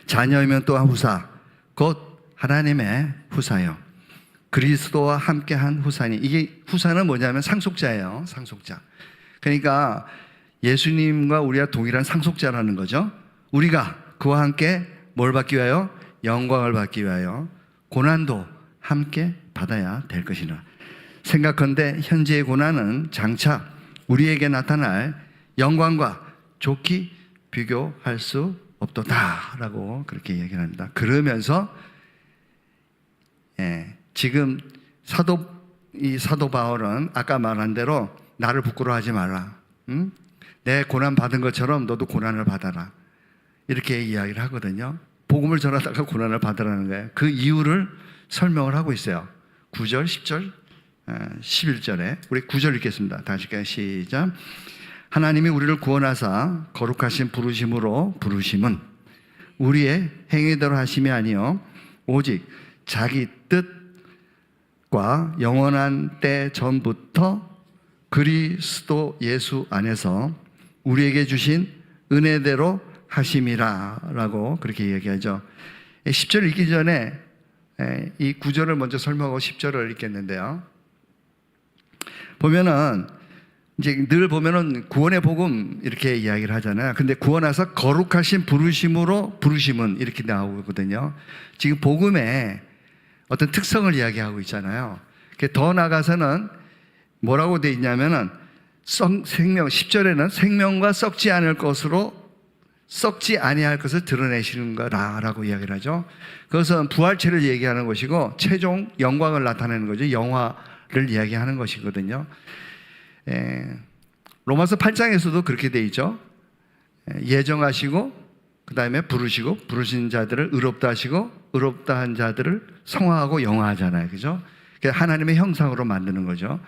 Speaker 1: 자녀이면 또한 후사, 곧 하나님의 후사요. 그리스도와 함께한 후사니. 이게 후사는 뭐냐면 상속자예요. 상속자. 그러니까 예수님과 우리가 동일한 상속자라는 거죠. 우리가 그와 함께 뭘 받기 위하여? 영광을 받기 위하여 고난도 함께 받아야 될 것이라. 생각컨대 현재의 고난은 장차 우리에게 나타날 영광과 좋게 비교할 수 없도다라고 그렇게 얘기를 합니다. 그러면서 지금 사도 바울은 아까 말한 대로 나를 부끄러워하지 말라. 응? 내 고난 받은 것처럼 너도 고난을 받아라. 이렇게 이야기를 하거든요. 복음을 전하다가 고난을 받으라는 거예요. 그 이유를 설명을 하고 있어요. 9절, 10절, 11절에 우리 9절 읽겠습니다. 다시 시작. 하나님이 우리를 구원하사 거룩하신 부르심은 우리의 행위대로 하심이 아니요 오직 자기 뜻과 영원한 때 전부터 그리스도 예수 안에서 우리에게 주신 은혜대로 하심이라 라고 그렇게 얘기하죠. 10절 읽기 전에 이 9절을 먼저 설명하고 10절을 읽겠는데요. 보면은 이제 늘 보면은 구원의 복음 이렇게 이야기를 하잖아요. 근데 구원하사 거룩하신 부르심은 이렇게 나오거든요. 지금 복음의 어떤 특성을 이야기하고 있잖아요. 더 나아가서는 뭐라고 되어 있냐면은 생명 10절에는 생명과 썩지 않을 것으로 썩지 아니할 것을 드러내시는 거라라고 이야기를 하죠. 그것은 부활체를 얘기하는 것이고 최종 영광을 나타내는 거죠. 영화를 이야기하는 것이거든요. 로마서 8장에서도 그렇게 돼 있죠. 예정하시고 그 다음에 부르시고 부르신 자들을 의롭다 하시고 의롭다 한 자들을 성화하고 영화하잖아요. 그죠? 하나님의 형상으로 만드는 거죠.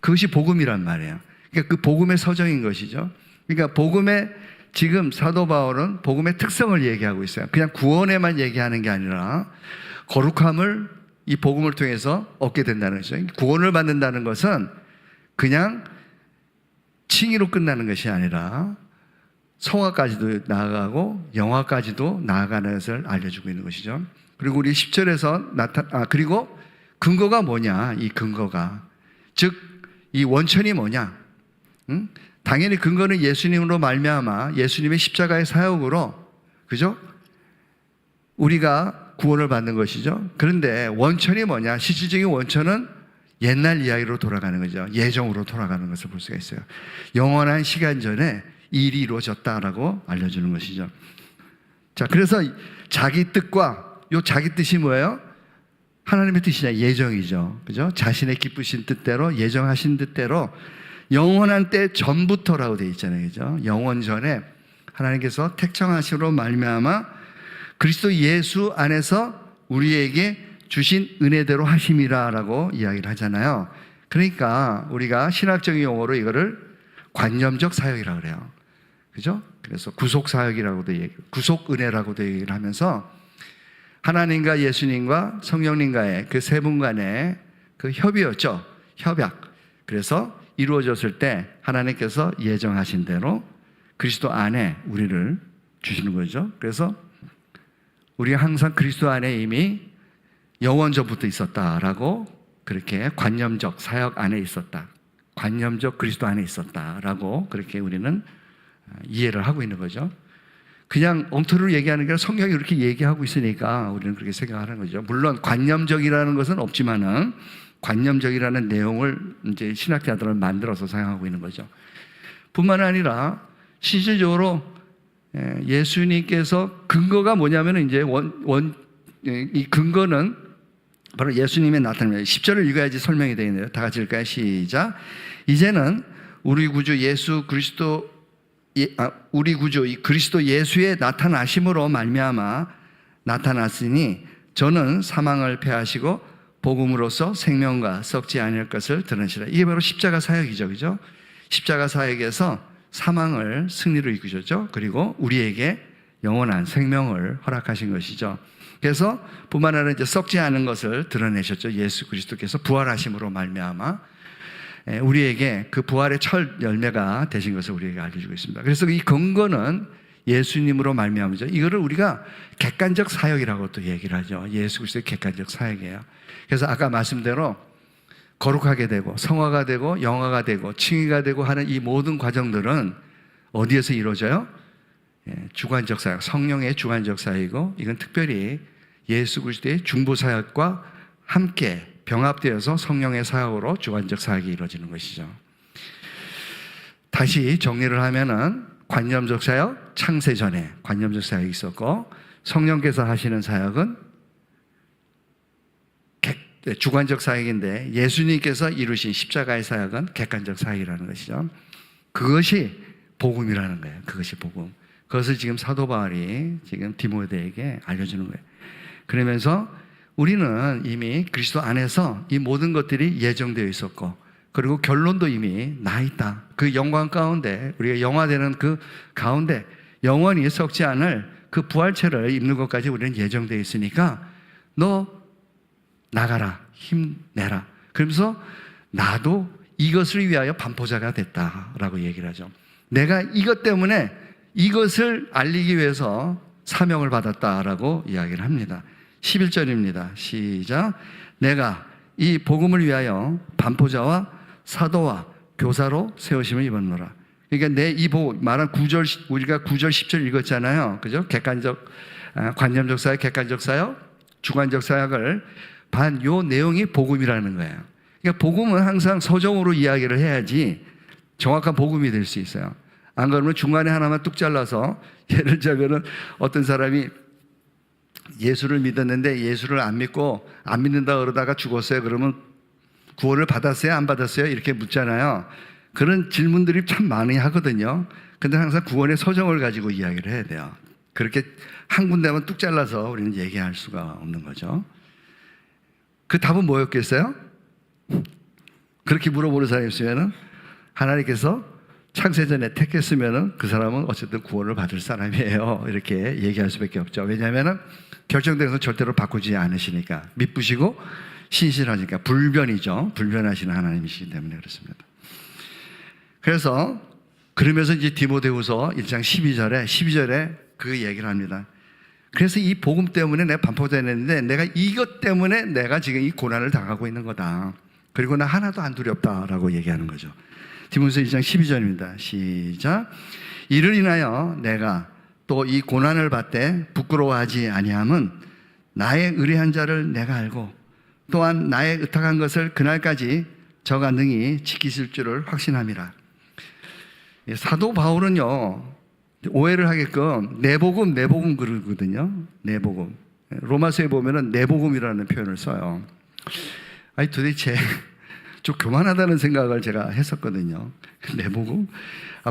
Speaker 1: 그것이 복음이란 말이에요. 그러니까 그 복음의 서정인 것이죠. 그러니까 복음의 지금 사도 바울은 복음의 특성을 얘기하고 있어요. 그냥 구원에만 얘기하는 게 아니라 거룩함을 이 복음을 통해서 얻게 된다는 것이죠. 구원을 받는다는 것은 그냥 칭의로 끝나는 것이 아니라 성화까지도 나아가고 영화까지도 나아가는 것을 알려주고 있는 것이죠. 그리고 우리 10절에서 그리고 근거가 뭐냐? 이 근거가 즉 이 원천이 뭐냐? 응? 당연히 근거는 예수님으로 말미암아 예수님의 십자가의 사역으로 그죠? 우리가 구원을 받는 것이죠. 그런데 원천이 뭐냐? 실질적인 원천은 옛날 이야기로 돌아가는 거죠. 예정으로 돌아가는 것을 볼 수가 있어요. 영원한 시간 전에 이 일이 이루어졌다라고 알려주는 것이죠. 자, 그래서 자기 뜻과 요 자기 뜻이 뭐예요? 하나님의 뜻이냐? 예정이죠. 그죠? 자신의 기쁘신 뜻대로 예정하신 뜻대로 영원한 때 전부터라고 되어 있잖아요. 그죠? 영원 전에 하나님께서 택정하심으로 말미암아 그리스도 예수 안에서 우리에게 주신 은혜대로 하심이라라고 이야기를 하잖아요. 그러니까 우리가 신학적인 용어로 이거를 관념적 사역이라고 그래요. 그죠? 그래서 구속 사역이라고도 구속 은혜라고도 얘기를 하면서 하나님과 예수님과 성령님과의 그 세 분 간의 그 협의였죠. 협약. 그래서 이루어졌을 때 하나님께서 예정하신 대로 그리스도 안에 우리를 주시는 거죠. 그래서 우리가 항상 그리스도 안에 이미 영원전부터 있었다라고 그렇게 관념적 사역 안에 있었다. 관념적 그리스도 안에 있었다라고 그렇게 우리는 이해를 하고 있는 거죠. 그냥 엉터리로 얘기하는 게 아니라 성경이 이렇게 얘기하고 있으니까 우리는 그렇게 생각하는 거죠. 물론 관념적이라는 것은 없지만은 관념적이라는 내용을 이제 신학자들은 만들어서 사용하고 있는 거죠. 뿐만 아니라 실질적으로 예수님께서 근거가 뭐냐면 이제 이 근거는 바로 예수님의 나타납니다. 10절을 읽어야지 설명이 되어 있네요. 다 같이 읽을까요? 시작. 이제는 우리 구주 예수 그리스도 우리 구주 이 그리스도 예수의 나타나심으로 말미암아 나타났으니 저는 사망을 패하시고 복음으로써 생명과 썩지 아니할 것을 드러내시라. 이게 바로 십자가 사역이죠. 그죠? 십자가 사역에서 사망을 승리로 이끄셨죠. 그리고 우리에게 영원한 생명을 허락하신 것이죠. 그래서 뿐만 아니라 이제 썩지 않은 것을 드러내셨죠. 예수 그리스도께서 부활하심으로 말미암아 우리에게 그 부활의 첫 열매가 되신 것을 우리에게 알려주고 있습니다. 그래서 이 근거는
Speaker 2: 예수님으로 말미암으죠. 이거를 우리가 객관적 사역이라고 또 얘기를 하죠. 예수 그리스도의 객관적 사역이에요. 그래서 아까 말씀대로 거룩하게 되고 성화가 되고 영화가 되고 칭의가 되고 하는 이 모든 과정들은 어디에서 이루어져요? 주관적 사역, 성령의 주관적 사역이고, 이건 특별히 예수 그리스도의 중보 사역과 함께 병합되어서 성령의 사역으로 주관적 사역이 이루어지는 것이죠. 다시 정리를 하면은 관념적 사역, 창세 전에 관념적 사역이 있었고, 성령께서 하시는 사역은 주관적 사역인데, 예수님께서 이루신 십자가의 사역은 객관적 사역이라는 것이죠. 그것이 복음이라는 거예요. 그것이 복음. 그것을 지금 사도 바울이 지금 디모데에게 알려주는 거예요. 그러면서 우리는 이미 그리스도 안에서 이 모든 것들이 예정되어 있었고, 그리고 결론도 이미 나 있다. 그 영광 가운데, 우리가 영화되는 그 가운데 영원히 썩지 않을 그 부활체를 입는 것까지 우리는 예정되어 있으니까 너 나가라, 힘내라. 그러면서 나도 이것을 위하여 반포자가 됐다라고 얘기를 하죠. 내가 이것 때문에 이것을 알리기 위해서 사명을 받았다라고 이야기를 합니다. 11절입니다. 시작. 내가 이 복음을 위하여 반포자와 사도와 교사로 세우심을 입었노라. 그러니까 내 이 복음 말한 9절, 우리가 9절 10절 읽었잖아요. 그죠? 객관적, 관념적 사역, 객관적 사역, 주관적 사역을 요 내용이 복음이라는 거예요. 그러니까 복음은 항상 서정으로 이야기를 해야지 정확한 복음이 될 수 있어요. 안 그러면 중간에 하나만 뚝 잘라서, 예를 들자면은 어떤 사람이 예수를 믿었는데 예수를 안 믿고 안 믿는다 그러다가 죽었어요. 그러면 구원을 받았어요? 안 받았어요? 이렇게 묻잖아요. 그런 질문들이 참 많이 하거든요. 근데 항상 구원의 서정을 가지고 이야기를 해야 돼요. 그렇게 한 군데만 뚝 잘라서 우리는 얘기할 수가 없는 거죠. 그 답은 뭐였겠어요? 그렇게 물어보는 사람이 있으면 하나님께서 창세전에 택했으면 그 사람은 어쨌든 구원을 받을 사람이에요. 이렇게 얘기할 수밖에 없죠. 왜냐하면 결정된 것은 절대로 바꾸지 않으시니까, 미쁘시고 신실하니까. 불변이죠. 불변하시는 하나님이시기 때문에 그렇습니다. 그래서 그러면서 이제 디모데후서 1장 12절에 그 얘기를 합니다. 그래서 이 복음 때문에 내가 반포되는데 내가 이것 때문에 내가 지금 이 고난을 당하고 있는 거다. 그리고 나 하나도 안 두렵다라고 얘기하는 거죠. 디모데후서 1장 12절입니다. 시작. 이를 인하여 내가 또 이 고난을 받되 부끄러워하지 아니함은 나의 의뢰한 자를 내가 알고 또한 나의 의탁한 것을 그날까지 저가 능히 지키실 줄을 확신함이라. 사도 바울은요, 오해를 하게끔 내복음 그러거든요. 내복음. 로마서에 보면은 내복음이라는 표현을 써요. 아니 도대체 좀 교만하다는 생각을 제가 했었거든요. 내복음?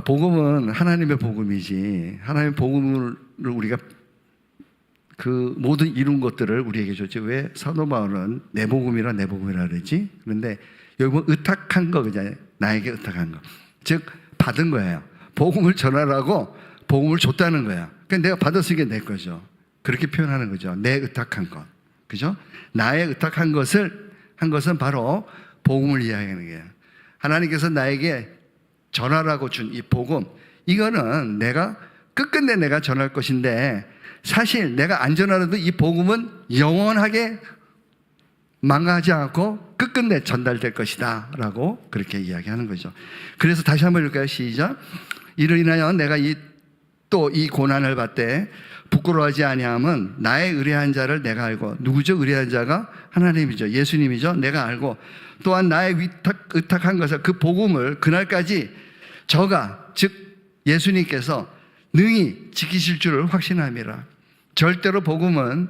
Speaker 2: 복음은 하나님의 복음이지, 하나님의 복음을 우리가 그 모든 이룬 것들을 우리에게 줬지, 왜 사도 바울은 내복음이라 그러지? 그런데 여기 보면 의탁한 거, 그냥 나에게 의탁한 거, 즉 받은 거예요. 복음을 전하라고 복음을 줬다는 거야. 그러니까 내가 받았으니까 내 거죠. 그렇게 표현하는 거죠. 내 의탁한 것, 그죠? 나의 의탁한 것을 한 것은 바로 복음을 이야기하는 거예요. 하나님께서 나에게 전하라고 준 이 복음, 이거는 내가 끝끝내 내가 전할 것인데, 사실 내가 안 전하라도 이 복음은 영원하게 망가지 않고 끝끝내 전달될 것이다 라고 그렇게 이야기하는 거죠. 그래서 다시 한번 읽을까요? 시작. 이를 인하여 내가 또 이 고난을 받되 부끄러워하지 아니함은 나의 의뢰한 자를 내가 알고. 누구죠? 의뢰한 자가 하나님이죠. 예수님이죠. 내가 알고 또한 나의 의탁한 것을, 그 복음을 그날까지 저가, 즉 예수님께서 능히 지키실 줄을 확신함이라. 절대로 복음은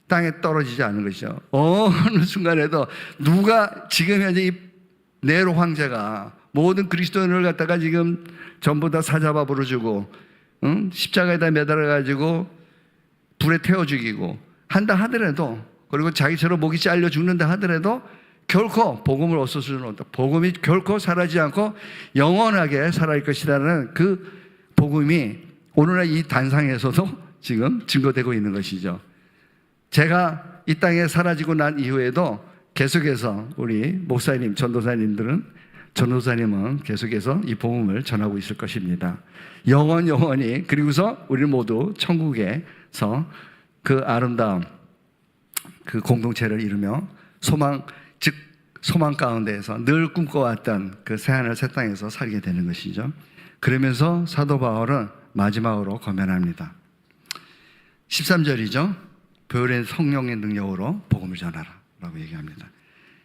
Speaker 2: 땅에 떨어지지 않는 것이죠. 어느 순간에도 누가 지금 현재 이 네로 황제가 모든 그리스도인을 갖다가 지금 전부 다 사자바 부르주고, 십자가에다 매달아가지고 불에 태워 죽이고 한다 하더라도, 그리고 자기처럼 목이 잘려 죽는다 하더라도 결코 복음을 없앨 수는 없다. 복음이 결코 사라지지 않고 영원하게 살아갈 것이라는 그 복음이 오늘날 이 단상에서도 지금 증거되고 있는 것이죠. 제가 이 땅에 사라지고 난 이후에도 계속해서 우리 목사님, 전도사님들은 전도사님은 계속해서 이 복음을 전하고 있을 것입니다. 영원히 그리고서 우리 모두 천국에서 그 아름다움, 그 공동체를 이루며 소망 가운데에서 늘 꿈꿔왔던 그 새하늘 새 땅에서 살게 되는 것이죠. 그러면서 사도 바울은 마지막으로 권면합니다. 13절이죠. 보혈의 성령의 능력으로 복음을 전하라 라고 얘기합니다.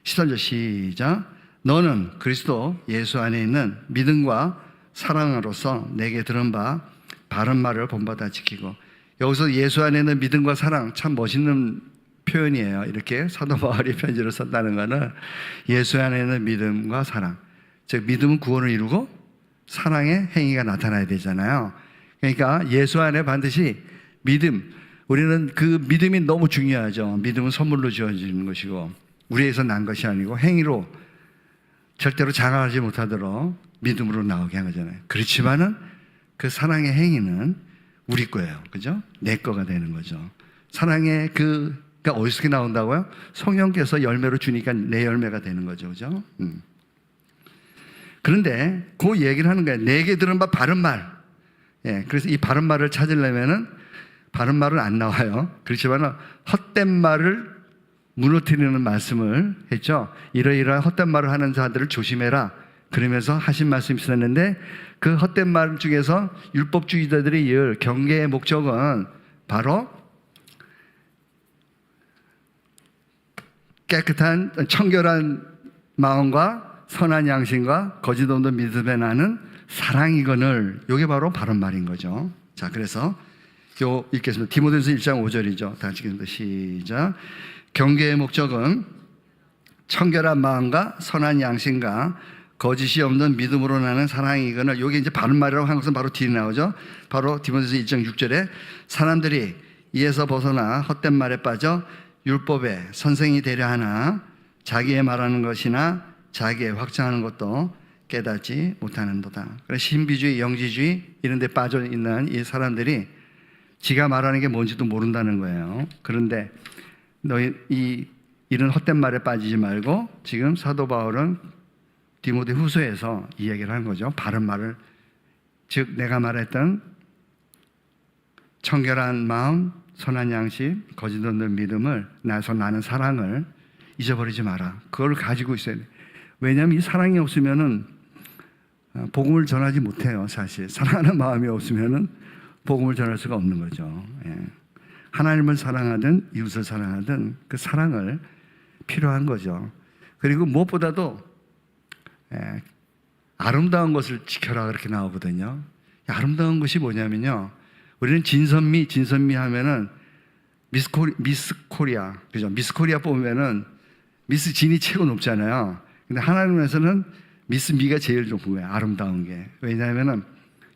Speaker 2: 13절 시작. 너는 그리스도 예수 안에 있는 믿음과 사랑으로서 내게 들은 바 바른 말을 본받아 지키고, 여기서 예수 안에 있는 믿음과 사랑, 참 멋있는 표현이에요. 이렇게 사도 바울이 편지를 썼다는 것은 예수 안에 있는 믿음과 사랑, 즉 믿음은 구원을 이루고 사랑의 행위가 나타나야 되잖아요. 그러니까 예수 안에 반드시 믿음, 우리는 그 믿음이 너무 중요하죠. 믿음은 선물로 주어지는 것이고 우리에서 난 것이 아니고 행위로 절대로 장악하지 못하도록 믿음으로 나오게 한 거잖아요. 그렇지만은 그 사랑의 행위는 우리 거예요. 그죠? 내 거가 되는 거죠. 사랑의 그러니까 어디서 나온다고요? 성령께서 열매로 주니까 내 열매가 되는 거죠. 그죠? 그런데 그 얘기를 하는 거예요. 내게 들은 바 바른 말. 예, 그래서 이 바른 말을 찾으려면은 바른 말은 안 나와요. 그렇지만 헛된 말을 무너뜨리는 말씀을 했죠. 이러이러한 헛된 말을 하는 자들을 조심해라. 그러면서 하신 말씀이 있었는데 그 헛된 말 중에서 율법주의자들이 이을 경계의 목적은 바로 깨끗한 청결한 마음과 선한 양심과 거짓 없는 믿음에 나는 사랑이거늘, 이게 바로 바른 말인 거죠. 자, 그래서 요 읽겠습니다. 디모데전서 1장 5절이죠. 다 같이 읽겠습니다. 시작. 경계의 목적은 청결한 마음과 선한 양심과 거짓이 없는 믿음으로 나는 사랑이거늘, 이게 이제 바른 말이라고 하는 것은 바로 뒤에 나오죠. 바로 디모데전서 1장 6절에 사람들이 이에서 벗어나 헛된 말에 빠져 율법의 선생이 되려 하나 자기의 말하는 것이나 자기의 확증하는 것도 깨닫지 못하는도다. 그래서 신비주의, 영지주의 이런 데 빠져 있는 이 사람들이 지가 말하는 게 뭔지도 모른다는 거예요. 그런데 너희 이런 헛된 말에 빠지지 말고 지금 사도 바울은 디모데 후서에서 이 얘기를 하는 거죠. 바른 말을, 즉 내가 말했던 청결한 마음, 선한 양심, 거짓 없는 믿음을, 나에서 나는 사랑을 잊어버리지 마라. 그걸 가지고 있어야 돼. 왜냐하면 이 사랑이 없으면은 복음을 전하지 못해요. 사실 사랑하는 마음이 없으면은 복음을 전할 수가 없는 거죠. 예. 하나님을 사랑하든 이웃을 사랑하든 그 사랑을 필요한 거죠. 그리고 무엇보다도 아름다운 것을 지켜라 그렇게 나오거든요. 아름다운 것이 뭐냐면요. 우리는 진선미 하면은 미스 코리아, 그죠? 미스 코리아 보면은 미스 진이 최고 높잖아요. 근데 하나님에서는 미스 미가 제일 높은 거예요. 아름다운 게. 왜냐하면은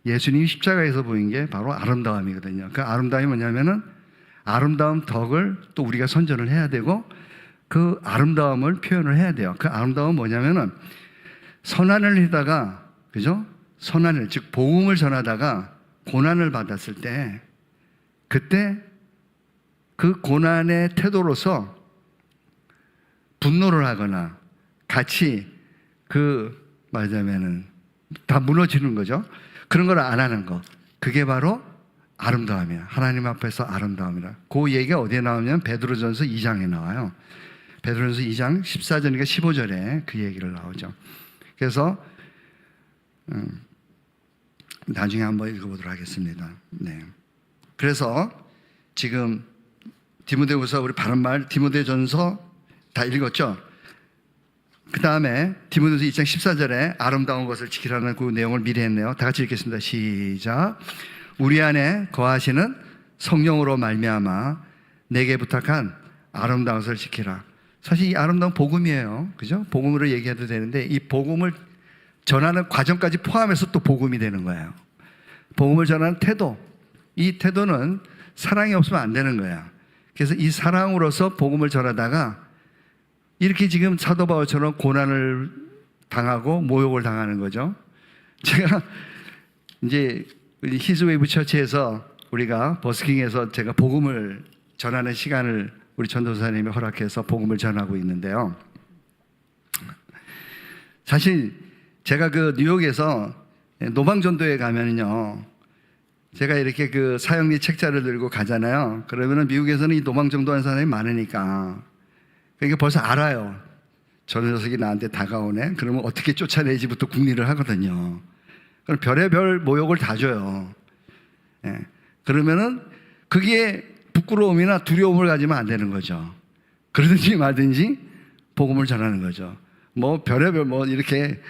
Speaker 2: 예수님이 십자가에서 보인 게 바로 아름다움이거든요. 그 아름다움이 뭐냐면은 아름다움 덕을 또 우리가 선전을 해야 되고 그 아름다움을 표현을 해야 돼요. 그 아름다움은 뭐냐면은 선한을 하다가, 그죠? 선한을, 즉 복음을 전하다가 고난을 받았을 때 그때 그 고난의 태도로서 분노를 하거나 같이 말하자면은 다 무너지는 거죠. 그런 걸 안 하는 거. 그게 바로 아름다움이야. 하나님 앞에서 아름다움이라. 그 얘기가 어디에 나오냐면 베드로전서 2장에 나와요. 베드로전서 2장 14절이니까 15절에 그 얘기를 나오죠. 그래서 나중에 한번 읽어보도록 하겠습니다. 네. 그래서 지금 디모데후서 우리 바른 말 디모데전서 다 읽었죠. 그 다음에 디모데전서 2장 14절에 아름다운 것을 지키라는 그 내용을 미리 했네요. 다 같이 읽겠습니다. 시작. 우리 안에 거하시는 성령으로 말미암아 내게 부탁한 아름다운 것을 지키라. 사실 이 아름다운 복음이에요. 그죠? 복음으로 얘기해도 되는데 이 복음을 전하는 과정까지 포함해서 또 복음이 되는 거예요. 복음을 전하는 태도, 이 태도는 사랑이 없으면 안 되는 거야. 그래서 이 사랑으로서 복음을 전하다가 이렇게 지금 사도 바울처럼 고난을 당하고 모욕을 당하는 거죠. 제가 이제 히즈웨이브 처치에서 우리가 버스킹에서 제가 복음을 전하는 시간을 우리 전도사님이 허락해서 복음을 전하고 있는데요. 사실 제가 그 뉴욕에서 노방전도에 가면은요, 제가 이렇게 그 사형리 책자를 들고 가잖아요. 그러면은 미국에서는 이 노방전도하는 사람이 많으니까, 그러니까 벌써 알아요. 저 녀석이 나한테 다가오네. 그러면 어떻게 쫓아내지부터 궁리를 하거든요. 그럼 별의별 모욕을 다 줘요. 예. 그러면은 그게 부끄러움이나 두려움을 가지면 안 되는 거죠. 그러든지 말든지 복음을 전하는 거죠. 뭐 별의별 뭐 이렇게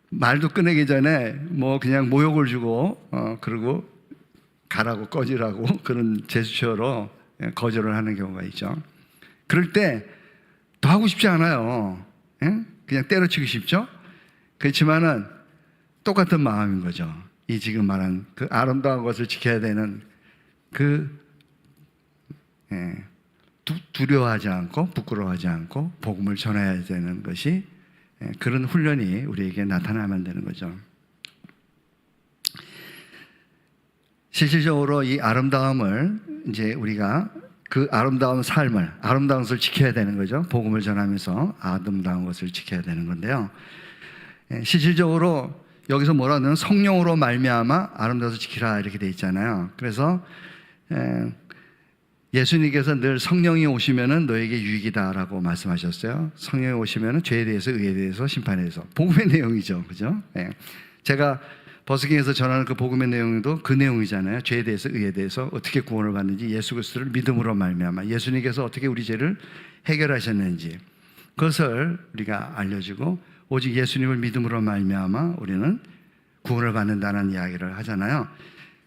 Speaker 2: 말도 꺼내기 전에 뭐 그냥 모욕을 주고 그리고 가라고 꺼지라고 그런 제스처로 거절을 하는 경우가 있죠. 그럴 때 더 하고 싶지 않아요. 예? 그냥 때려치고 싶죠. 그렇지만은 똑같은 마음인 거죠. 이 지금 말한 그 아름다운 것을 지켜야 되는 그 두려워하지 않고 부끄러워하지 않고 복음을 전해야 되는 것이 그런 훈련이 우리에게 나타나면 되는 거죠. 실질적으로 이 아름다움을 이제 우리가 그 아름다운 삶을, 아름다운 것을 지켜야 되는 거죠. 복음을 전하면서 아름다운 것을 지켜야 되는 건데요. 실질적으로 여기서 뭐라 하면 성령으로 말미암아 아름다워서 지키라 이렇게 돼 있잖아요. 그래서 예수님께서 늘 성령이 오시면은 너에게 유익이다라고 말씀하셨어요. 성령이 오시면은 죄에 대해서, 의에 대해서, 심판에 대해서. 복음의 내용이죠, 그죠? 제가 버스킹에서 전하는 그 복음의 내용도 그 내용이잖아요. 죄에 대해서, 의에 대해서 어떻게 구원을 받는지, 예수 그리스도를 믿음으로 말미암아 예수님께서 어떻게 우리 죄를 해결하셨는지 그것을 우리가 알려주고, 오직 예수님을 믿음으로 말미암아 우리는 구원을 받는다는 이야기를 하잖아요.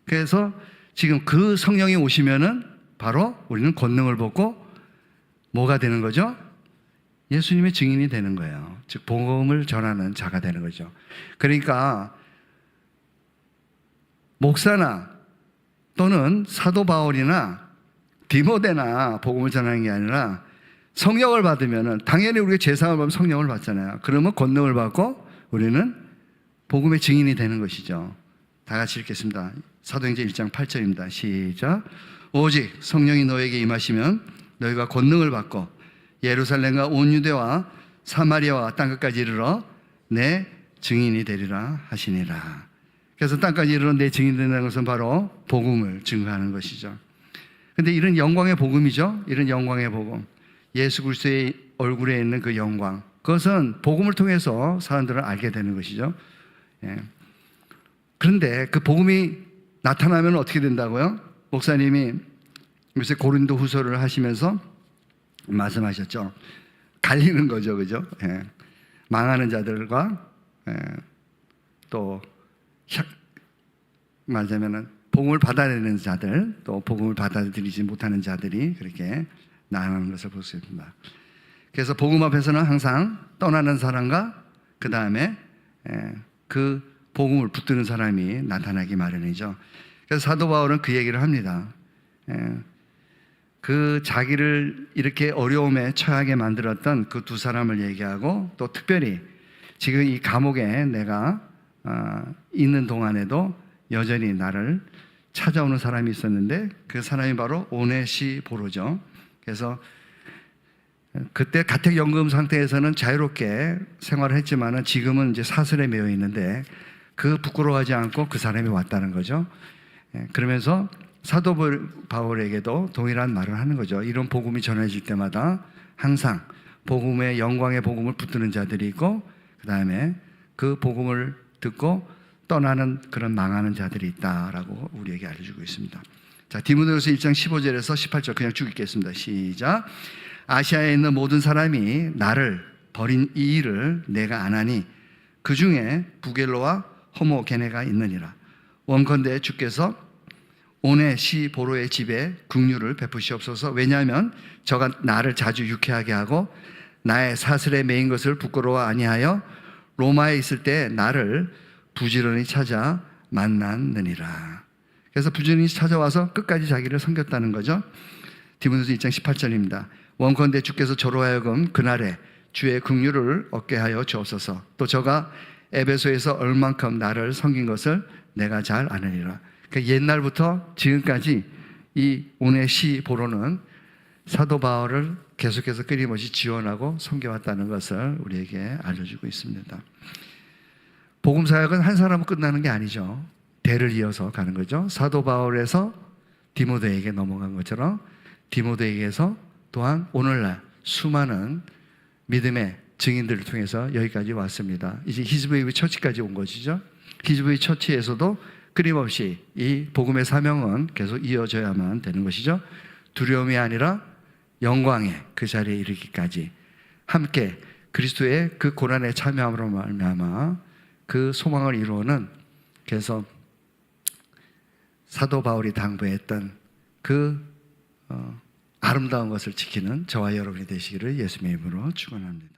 Speaker 2: 그래서 지금 그 성령이 오시면은 바로 우리는 권능을 받고 뭐가 되는 거죠? 예수님의 증인이 되는 거예요. 즉 복음을 전하는 자가 되는 거죠. 그러니까 목사나 또는 사도 바울이나 디모데나 복음을 전하는 게 아니라 성령을 받으면은 당연히 우리가 제사를 받으면 성령을 받잖아요. 그러면 권능을 받고 우리는 복음의 증인이 되는 것이죠. 다 같이 읽겠습니다. 사도행전 1장 8절입니다. 시작. 오직 성령이 너에게 임하시면 너희가 권능을 받고 예루살렘과 온 유대와 사마리아와 땅끝까지 이르러 내 증인이 되리라 하시니라. 그래서 땅까지 이르러 내 증인이 된다는 것은 바로 복음을 증거하는 것이죠. 근데 이런 영광의 복음이죠. 이런 영광의 복음, 예수 그리스도의 얼굴에 있는 그 영광, 그것은 복음을 통해서 사람들은 알게 되는 것이죠. 그런데 그 복음이 나타나면 어떻게 된다고요? 목사님이 요새 고린도 후서를 하시면서 말씀하셨죠. 갈리는 거죠, 그죠? 망하는 자들과 또 말하자면은 복음을 받아들이는 자들, 또 복음을 받아들이지 못하는 자들이 그렇게 나가는 것을 볼 수 있습니다. 그래서 복음 앞에서는 항상 떠나는 사람과 그 다음에 그 복음을 붙드는 사람이 나타나기 마련이죠. 그래서 사도 바울은 그 얘기를 합니다. 그 자기를 이렇게 어려움에 처하게 만들었던 그 두 사람을 얘기하고, 또 특별히 지금 이 감옥에 내가 있는 동안에도 여전히 나를 찾아오는 사람이 있었는데 그 사람이 바로 오네시보로죠. 그래서 그때 가택연금 상태에서는 자유롭게 생활을 했지만은 지금은 이제 사슬에 매여 있는데 그 부끄러워하지 않고 그 사람이 왔다는 거죠. 그러면서 사도 바울에게도 동일한 말을 하는 거죠. 이런 복음이 전해질 때마다 항상 복음의 영광의 복음을 붙드는 자들이 있고, 그 다음에 그 복음을 듣고 떠나는 그런 망하는 자들이 있다라고 우리에게 알려주고 있습니다. 자, 디모데후서 1장 15절에서 18절 그냥 쭉 읽겠습니다. 시작. 아시아에 있는 모든 사람이 나를 버린 이 일을 내가 아나니 그 중에 부겔로와 호모게네가 있느니라. 원컨대 주께서 오네시보로의 집에 긍휼을 베푸시옵소서. 왜냐하면 저가 나를 자주 유쾌하게 하고 나의 사슬에 매인 것을 부끄러워 아니하여 로마에 있을 때 나를 부지런히 찾아 만났느니라. 그래서 부지런히 찾아와서 끝까지 자기를 섬겼다는 거죠. 디모데후서 1장 18절입니다. 원컨대 주께서 저로 하여금 그날에 주의 긍휼을 얻게 하여 주옵소서. 또 저가 에베소에서 얼만큼 나를 섬긴 것을 내가 잘 아느니라. 그러니까 옛날부터 지금까지 이 오네시보로는 사도 바울을 계속해서 끊임없이 지원하고 섬겨왔다는 것을 우리에게 알려주고 있습니다. 복음 사역은 한 사람은 끝나는 게 아니죠. 대를 이어서 가는 거죠. 사도 바울에서 디모데에게 넘어간 것처럼 디모데에게서 또한 오늘날 수많은 믿음의 증인들을 통해서 여기까지 왔습니다. 이제 히즈브웨이 처치까지 온 것이죠. 히즈브웨이 처치에서도 끊임없이 이 복음의 사명은 계속 이어져야만 되는 것이죠. 두려움이 아니라 영광의 그 자리에 이르기까지 함께 그리스도의 그 고난에 참여함으로 말미암아 그 소망을 이루어는, 그래서 사도 바울이 당부했던 그 아름다운 것을 지키는 저와 여러분이 되시기를 예수님의 이름으로 축원합니다.